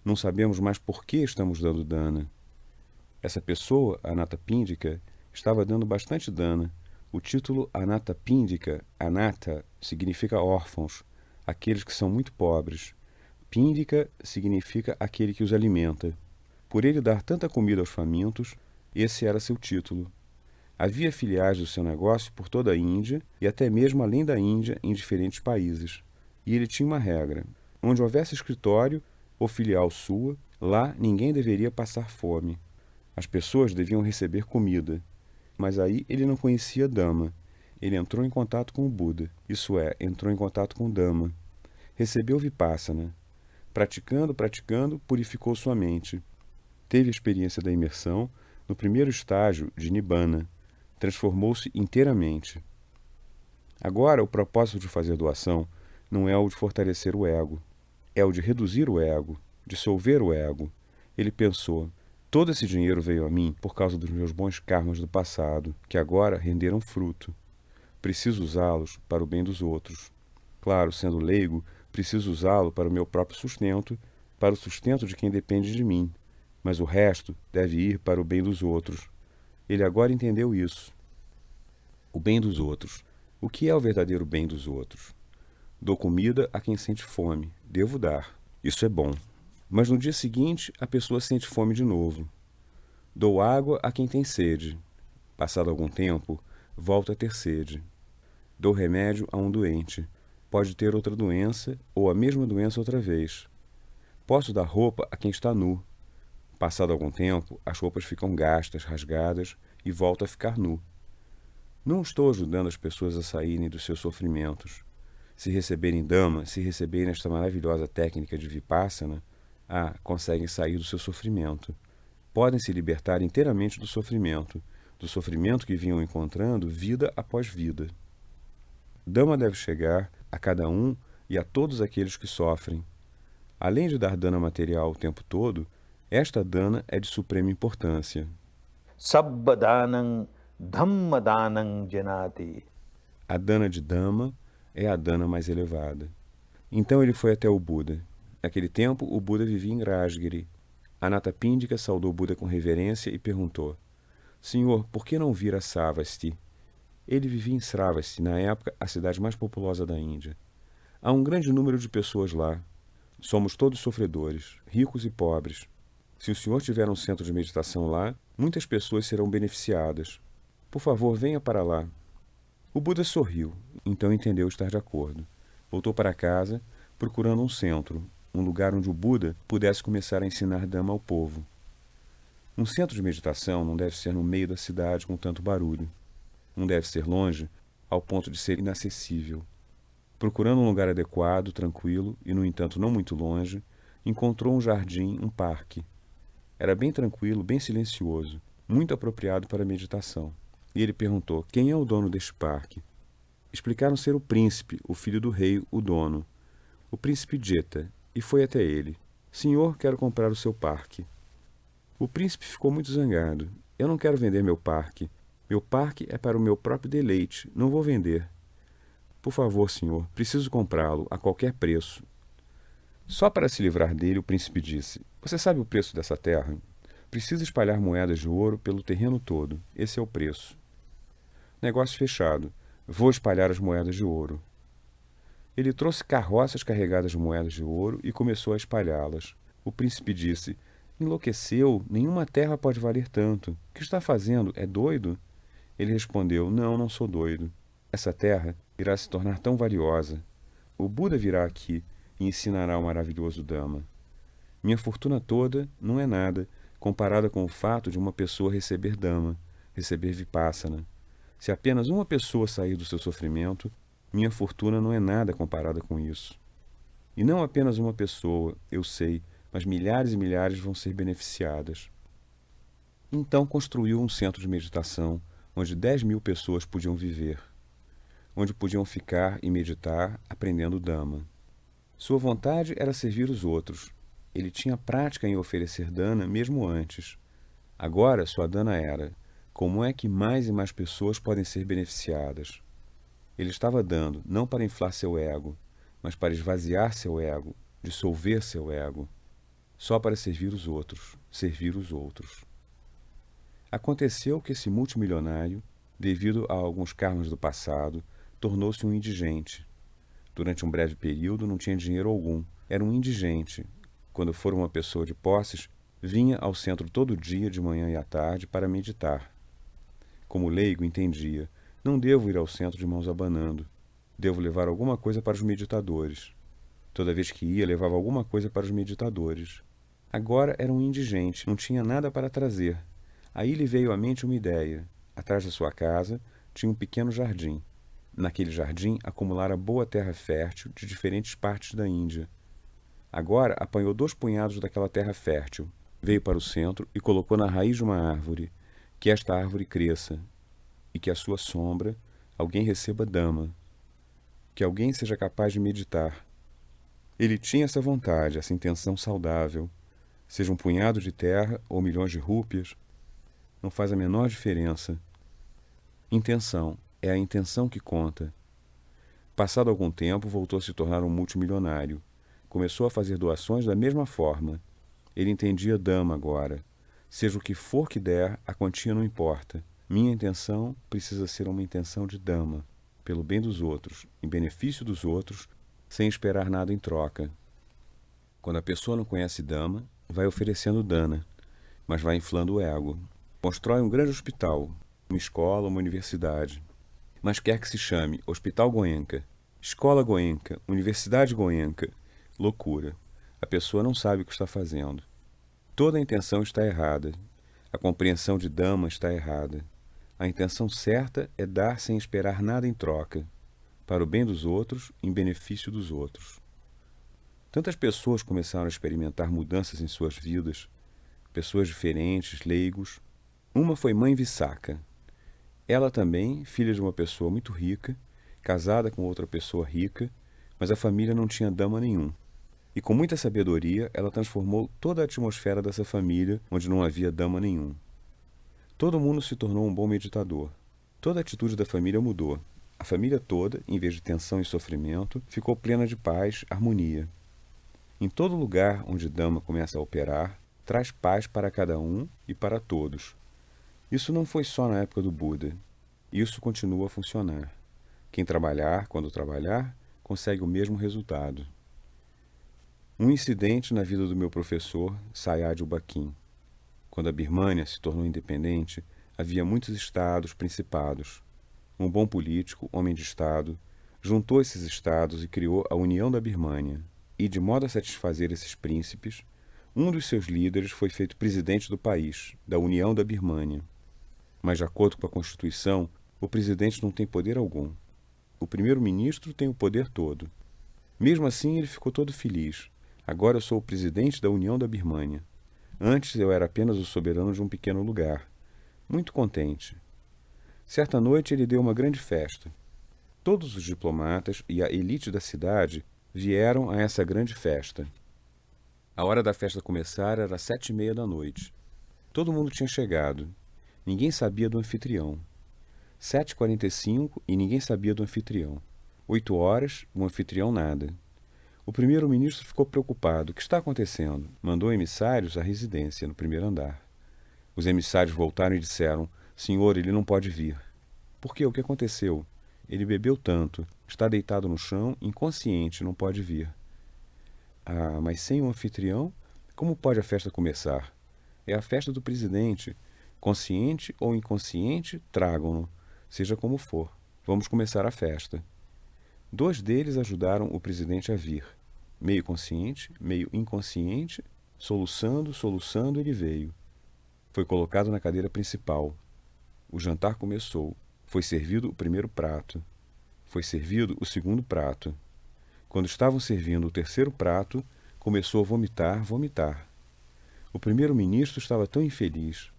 Não sabemos mais por que estamos dando dana. Essa pessoa, Anathapindika, estava dando bastante dana. O título Anathapindika, Anatha, significa órfãos, aqueles que são muito pobres. Pindika significa aquele que os alimenta. Por ele dar tanta comida aos famintos, esse era seu título. Havia filiais do seu negócio por toda a Índia e até mesmo além da Índia em diferentes países. E ele tinha uma regra: onde houvesse escritório ou filial sua, lá ninguém deveria passar fome. As pessoas deviam receber comida. Mas aí ele não conhecia Dhamma. Ele entrou em contato com o Buda, isso é, entrou em contato com Dhamma. Recebeu Vipassana. Praticando, purificou sua mente. Teve a experiência da imersão no primeiro estágio de Nibbana. Transformou-se inteiramente. Agora, o propósito de fazer doação não é o de fortalecer o ego. É o de reduzir o ego, dissolver o ego. Ele pensou: todo esse dinheiro veio a mim por causa dos meus bons karmas do passado, que agora renderam fruto. Preciso usá-los para o bem dos outros. Claro, sendo leigo, preciso usá-lo para o meu próprio sustento, para o sustento de quem depende de mim. Mas o resto deve ir para o bem dos outros. Ele agora entendeu isso. O bem dos outros. O que é o verdadeiro bem dos outros? Dou comida a quem sente fome. Devo dar. Isso é bom. Mas no dia seguinte, a pessoa sente fome de novo. Dou água a quem tem sede. Passado algum tempo, volta a ter sede. Dou remédio a um doente. Pode ter outra doença ou a mesma doença outra vez. Posso dar roupa a quem está nu. Passado algum tempo, as roupas ficam gastas, rasgadas e volta a ficar nu. Não estou ajudando as pessoas a saírem dos seus sofrimentos. Se receberem Dhamma, se receberem esta maravilhosa técnica de Vipassana, conseguem sair do seu sofrimento. Podem se libertar inteiramente do sofrimento que vinham encontrando vida após vida. Dhamma deve chegar a cada um e a todos aqueles que sofrem. Além de dar dana material o tempo todo, esta dana é de suprema importância. Sabbadanam Dhammadanam Janati. A dana de Dhamma é a dana mais elevada. Então ele foi até o Buda. Naquele tempo, o Buda vivia em Rajgiri. Anathapindika saudou o Buda com reverência e perguntou: Senhor, por que não vir a Savasti? Ele vivia em Sravasti, na época a cidade mais populosa da Índia. Há um grande número de pessoas lá. Somos todos sofredores, ricos e pobres. Se o senhor tiver um centro de meditação lá, muitas pessoas serão beneficiadas. Por favor, venha para lá. O Buda sorriu, então entendeu estar de acordo. Voltou para casa, procurando um centro, um lugar onde o Buda pudesse começar a ensinar Dhamma ao povo. Um centro de meditação não deve ser no meio da cidade com tanto barulho. Não deve ser longe, ao ponto de ser inacessível. Procurando um lugar adequado, tranquilo e, no entanto, não muito longe, encontrou um jardim, um parque. Era bem tranquilo, bem silencioso, muito apropriado para a meditação. E ele perguntou: quem é o dono deste parque? Explicaram ser o príncipe, o filho do rei, o dono. O príncipe Jeta, e foi até ele. Senhor, quero comprar o seu parque. O príncipe ficou muito zangado. Eu não quero vender meu parque. Meu parque é para o meu próprio deleite. Não vou vender. Por favor, senhor, preciso comprá-lo a qualquer preço. Só para se livrar dele, o príncipe disse: você sabe o preço dessa terra? Precisa espalhar moedas de ouro pelo terreno todo. Esse é o preço. Negócio fechado. Vou espalhar as moedas de ouro. Ele trouxe carroças carregadas de moedas de ouro e começou a espalhá-las. O príncipe disse: enlouqueceu, nenhuma terra pode valer tanto. O que está fazendo? É doido? Ele respondeu: não sou doido. Essa terra irá se tornar tão valiosa. O Buda virá aqui e ensinará o maravilhoso Dhamma. Minha fortuna toda não é nada comparada com o fato de uma pessoa receber Dhamma, receber Vipassana. Se apenas uma pessoa sair do seu sofrimento, minha fortuna não é nada comparada com isso. E não apenas uma pessoa, eu sei, mas milhares e milhares vão ser beneficiadas. Então construiu um centro de meditação onde 10.000 pessoas podiam viver, onde podiam ficar e meditar aprendendo Dhamma. Sua vontade era servir os outros. Ele tinha prática em oferecer dana mesmo antes. Agora sua dana era: como é que mais e mais pessoas podem ser beneficiadas? Ele estava dando não para inflar seu ego, mas para esvaziar seu ego, dissolver seu ego, só para servir os outros, servir os outros. Aconteceu que esse multimilionário, devido a alguns karmas do passado, tornou-se um indigente. Durante um breve período não tinha dinheiro algum. Era um indigente. Quando for uma pessoa de posses, vinha ao centro todo dia, de manhã e à tarde, para meditar. Como leigo, entendia. Não devo ir ao centro de mãos abanando. Devo levar alguma coisa para os meditadores. Toda vez que ia, levava alguma coisa para os meditadores. Agora era um indigente, não tinha nada para trazer. Aí lhe veio à mente uma ideia. Atrás da sua casa tinha um pequeno jardim. Naquele jardim acumulara boa terra fértil de diferentes partes da Índia. Agora apanhou 2 punhados daquela terra fértil, veio para o centro e colocou na raiz de uma árvore, que esta árvore cresça, e que à sua sombra alguém receba dama, que alguém seja capaz de meditar. Ele tinha essa vontade, essa intenção saudável. Seja um punhado de terra ou milhões de rúpias, não faz a menor diferença. Intenção, é a intenção que conta. Passado algum tempo, voltou a se tornar um multimilionário. Começou a fazer doações da mesma forma. Ele entendia dama agora. Seja o que for que der, a quantia não importa. Minha intenção precisa ser uma intenção de dama, pelo bem dos outros, em benefício dos outros, sem esperar nada em troca. Quando a pessoa não conhece dama, vai oferecendo dana, mas vai inflando o ego. Constrói um grande hospital, uma escola, uma universidade. Mas quer que se chame Hospital Goenka, Escola Goenka, Universidade Goenka, loucura. A pessoa não sabe o que está fazendo. Toda a intenção está errada. A compreensão de dama está errada. A intenção certa é dar sem esperar nada em troca, para o bem dos outros, em benefício dos outros. Tantas pessoas começaram a experimentar mudanças em suas vidas, pessoas diferentes, leigos. Uma foi Mãe Visakha. Ela também, filha de uma pessoa muito rica, casada com outra pessoa rica, mas a família não tinha dama nenhum. E com muita sabedoria, ela transformou toda a atmosfera dessa família, onde não havia dama nenhum. Todo mundo se tornou um bom meditador. Toda a atitude da família mudou. A família toda, em vez de tensão e sofrimento, ficou plena de paz, harmonia. Em todo lugar onde dama começa a operar, traz paz para cada um e para todos. Isso não foi só na época do Buda. Isso continua a funcionar. Quem trabalhar, quando trabalhar, consegue o mesmo resultado. Um incidente na vida do meu professor, Sayadaw Bakin. Quando a Birmânia se tornou independente, havia muitos estados, principados. Um bom político, homem de estado, juntou esses estados e criou a União da Birmânia. E, de modo a satisfazer esses príncipes, um dos seus líderes foi feito presidente do país, da União da Birmânia. Mas, de acordo com a Constituição, o presidente não tem poder algum. O primeiro-ministro tem o poder todo. Mesmo assim, ele ficou todo feliz. Agora eu sou o presidente da União da Birmânia. Antes eu era apenas o soberano de um pequeno lugar. Muito contente. Certa noite ele deu uma grande festa. Todos os diplomatas e a elite da cidade vieram a essa grande festa. A hora da festa começar era 7:30 da noite. Todo mundo tinha chegado. Ninguém sabia do anfitrião. 7h45 e ninguém sabia do anfitrião. 8 horas, o anfitrião nada. O primeiro-ministro ficou preocupado. O que está acontecendo? Mandou emissários à residência, no primeiro andar. Os emissários voltaram e disseram: Senhor, ele não pode vir. Por quê? O que aconteceu? Ele bebeu tanto. Está deitado no chão, inconsciente, não pode vir. Ah, mas sem o anfitrião, como pode a festa começar? É a festa do presidente. Consciente ou inconsciente, tragam-no. Seja como for. Vamos começar a festa. 2 deles ajudaram o presidente a vir. Meio consciente, meio inconsciente, soluçando, ele veio. Foi colocado na cadeira principal. O jantar começou. Foi servido o primeiro prato. Foi servido o segundo prato. Quando estavam servindo o terceiro prato, começou a vomitar. O primeiro-ministro estava tão infeliz.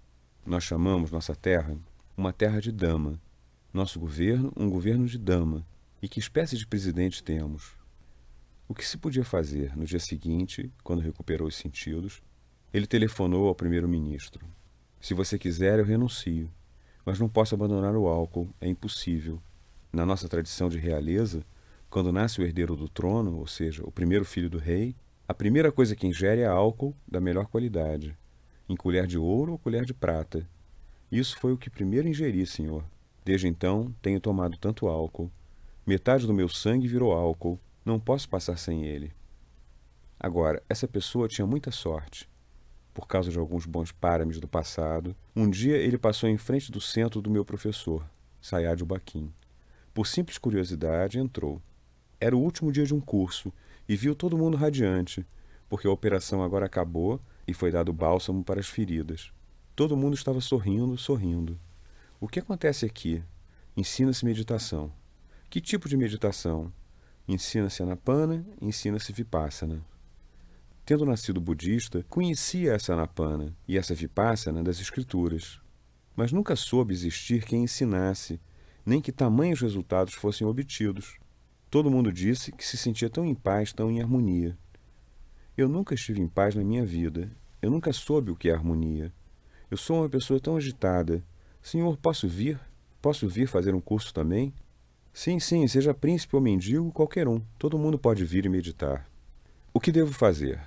Nós chamamos nossa terra uma terra de dama. Nosso governo, um governo de dama. E que espécie de presidente temos? O que se podia fazer? No dia seguinte, quando recuperou os sentidos, ele telefonou ao primeiro-ministro. Se você quiser, eu renuncio. Mas não posso abandonar o álcool, é impossível. Na nossa tradição de realeza, quando nasce o herdeiro do trono, ou seja, o primeiro filho do rei, a primeira coisa que ingere é álcool da melhor qualidade, em colher de ouro ou colher de prata. Isso foi o que primeiro ingeri, senhor. Desde então, tenho tomado tanto álcool. Metade do meu sangue virou álcool. Não posso passar sem ele. Agora, essa pessoa tinha muita sorte. Por causa de alguns bons páramos do passado, um dia ele passou em frente do centro do meu professor, Sayad Baquim. Por simples curiosidade, entrou. Era o último dia de um curso e viu todo mundo radiante, porque a operação agora acabou e foi dado bálsamo para as feridas. Todo mundo estava sorrindo, sorrindo. O que acontece aqui? Ensina-se meditação. Que tipo de meditação? Ensina-se Anapana, ensina-se Vipassana. Tendo nascido budista, conhecia essa Anapana e essa Vipassana das escrituras, mas nunca soube existir quem ensinasse, nem que tamanhos resultados fossem obtidos. Todo mundo disse que se sentia tão em paz, tão em harmonia. Eu nunca estive em paz na minha vida. Eu nunca soube o que é harmonia. Eu sou uma pessoa tão agitada. Senhor, posso vir? Posso vir fazer um curso também? Sim, sim, seja príncipe ou mendigo, qualquer um. Todo mundo pode vir e meditar. O que devo fazer?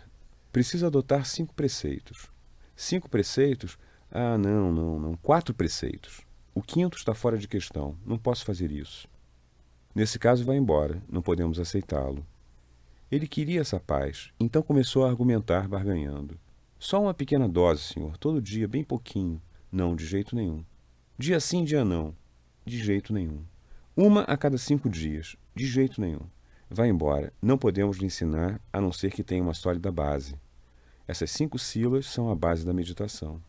Preciso adotar 5 preceitos. 5 preceitos? Ah, não. 4 preceitos. O 5º está fora de questão. Não posso fazer isso. Nesse caso, vá embora. Não podemos aceitá-lo. Ele queria essa paz, então começou a argumentar, barganhando. Só uma pequena dose, senhor, todo dia, bem pouquinho. Não, de jeito nenhum. Dia sim, dia não. De jeito nenhum. Uma a cada 5 dias. De jeito nenhum. Vá embora. Não podemos lhe ensinar, a não ser que tenha uma sólida base. Essas 5 sílabas são a base da meditação.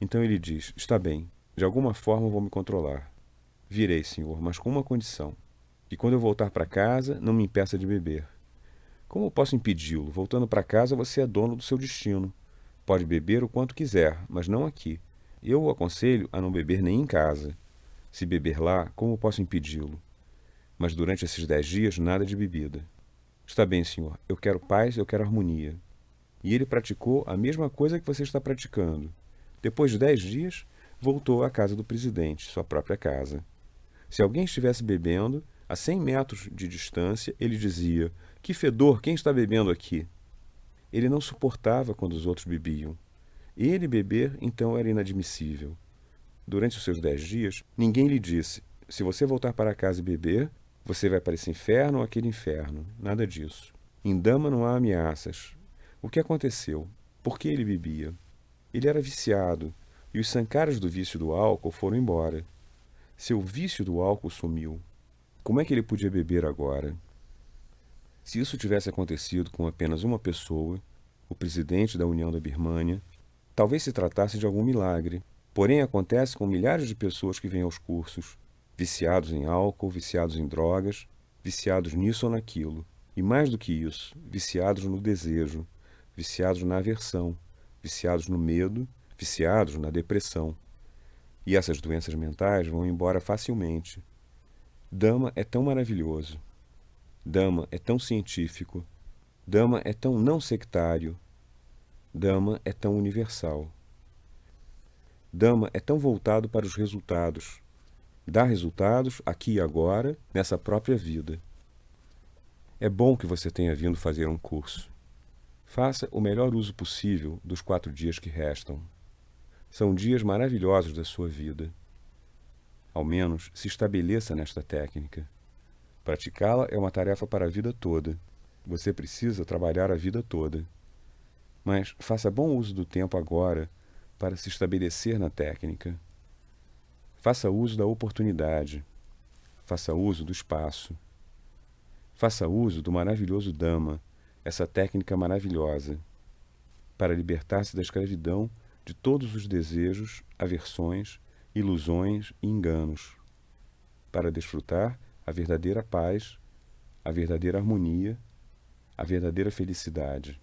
Então ele diz, está bem, de alguma forma vou me controlar. Virei, senhor, mas com uma condição. Que quando eu voltar para casa, não me impeça de beber. Como posso impedi-lo? Voltando para casa, você é dono do seu destino. Pode beber o quanto quiser, mas não aqui. Eu o aconselho a não beber nem em casa. Se beber lá, como posso impedi-lo? Mas durante esses 10 dias, nada de bebida. Está bem, senhor. Eu quero paz, eu quero harmonia. E ele praticou a mesma coisa que você está praticando. Depois de 10 dias, voltou à casa do presidente, sua própria casa. Se alguém estivesse bebendo, a 100 metros de distância, ele dizia: que fedor, quem está bebendo aqui? Ele não suportava quando os outros bebiam. Ele beber, então, era inadmissível. Durante os seus 10 dias, ninguém lhe disse: se você voltar para casa e beber, você vai para esse inferno ou aquele inferno. Nada disso. Em Dhamma não há ameaças. O que aconteceu? Por que ele bebia? Ele era viciado, e os sankaras do vício do álcool foram embora. Seu vício do álcool sumiu. Como é que ele podia beber agora? Se isso tivesse acontecido com apenas uma pessoa, o presidente da União da Birmânia, talvez se tratasse de algum milagre. Porém, acontece com milhares de pessoas que vêm aos cursos, viciados em álcool, viciados em drogas, viciados nisso ou naquilo. E mais do que isso, viciados no desejo, viciados na aversão, viciados no medo, viciados na depressão. E essas doenças mentais vão embora facilmente. Dhamma é tão maravilhoso. Dhamma é tão científico. Dhamma é tão não sectário. Dhamma é tão universal. Dhamma é tão voltado para os resultados. Dá resultados aqui e agora, nessa própria vida. É bom que você tenha vindo fazer um curso. Faça o melhor uso possível dos 4 dias que restam. São dias maravilhosos da sua vida. Ao menos se estabeleça nesta técnica. Praticá-la é uma tarefa para a vida toda. Você precisa trabalhar a vida toda. Mas faça bom uso do tempo agora para se estabelecer na técnica. Faça uso da oportunidade. Faça uso do espaço. Faça uso do maravilhoso Dhamma, essa técnica maravilhosa, para libertar-se da escravidão de todos os desejos, aversões, ilusões e enganos, para desfrutar a verdadeira paz, a verdadeira harmonia, a verdadeira felicidade.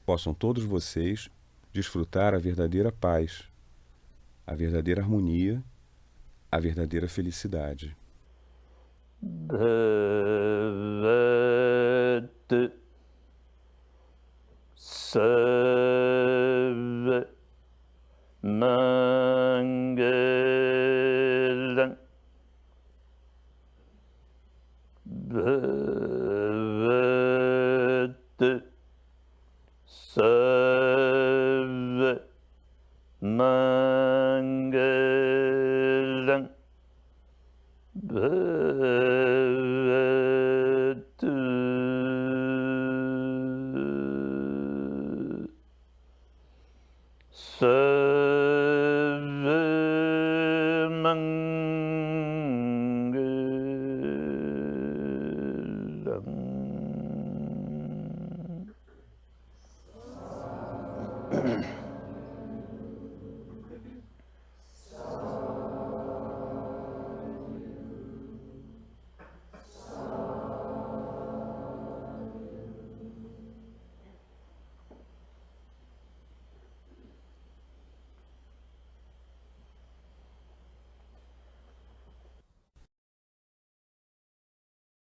Possam todos vocês desfrutar a verdadeira paz, a verdadeira harmonia, a verdadeira felicidade. Bhavat Sarva Mangalam Bhavat Sarva Mangalam Bhavat se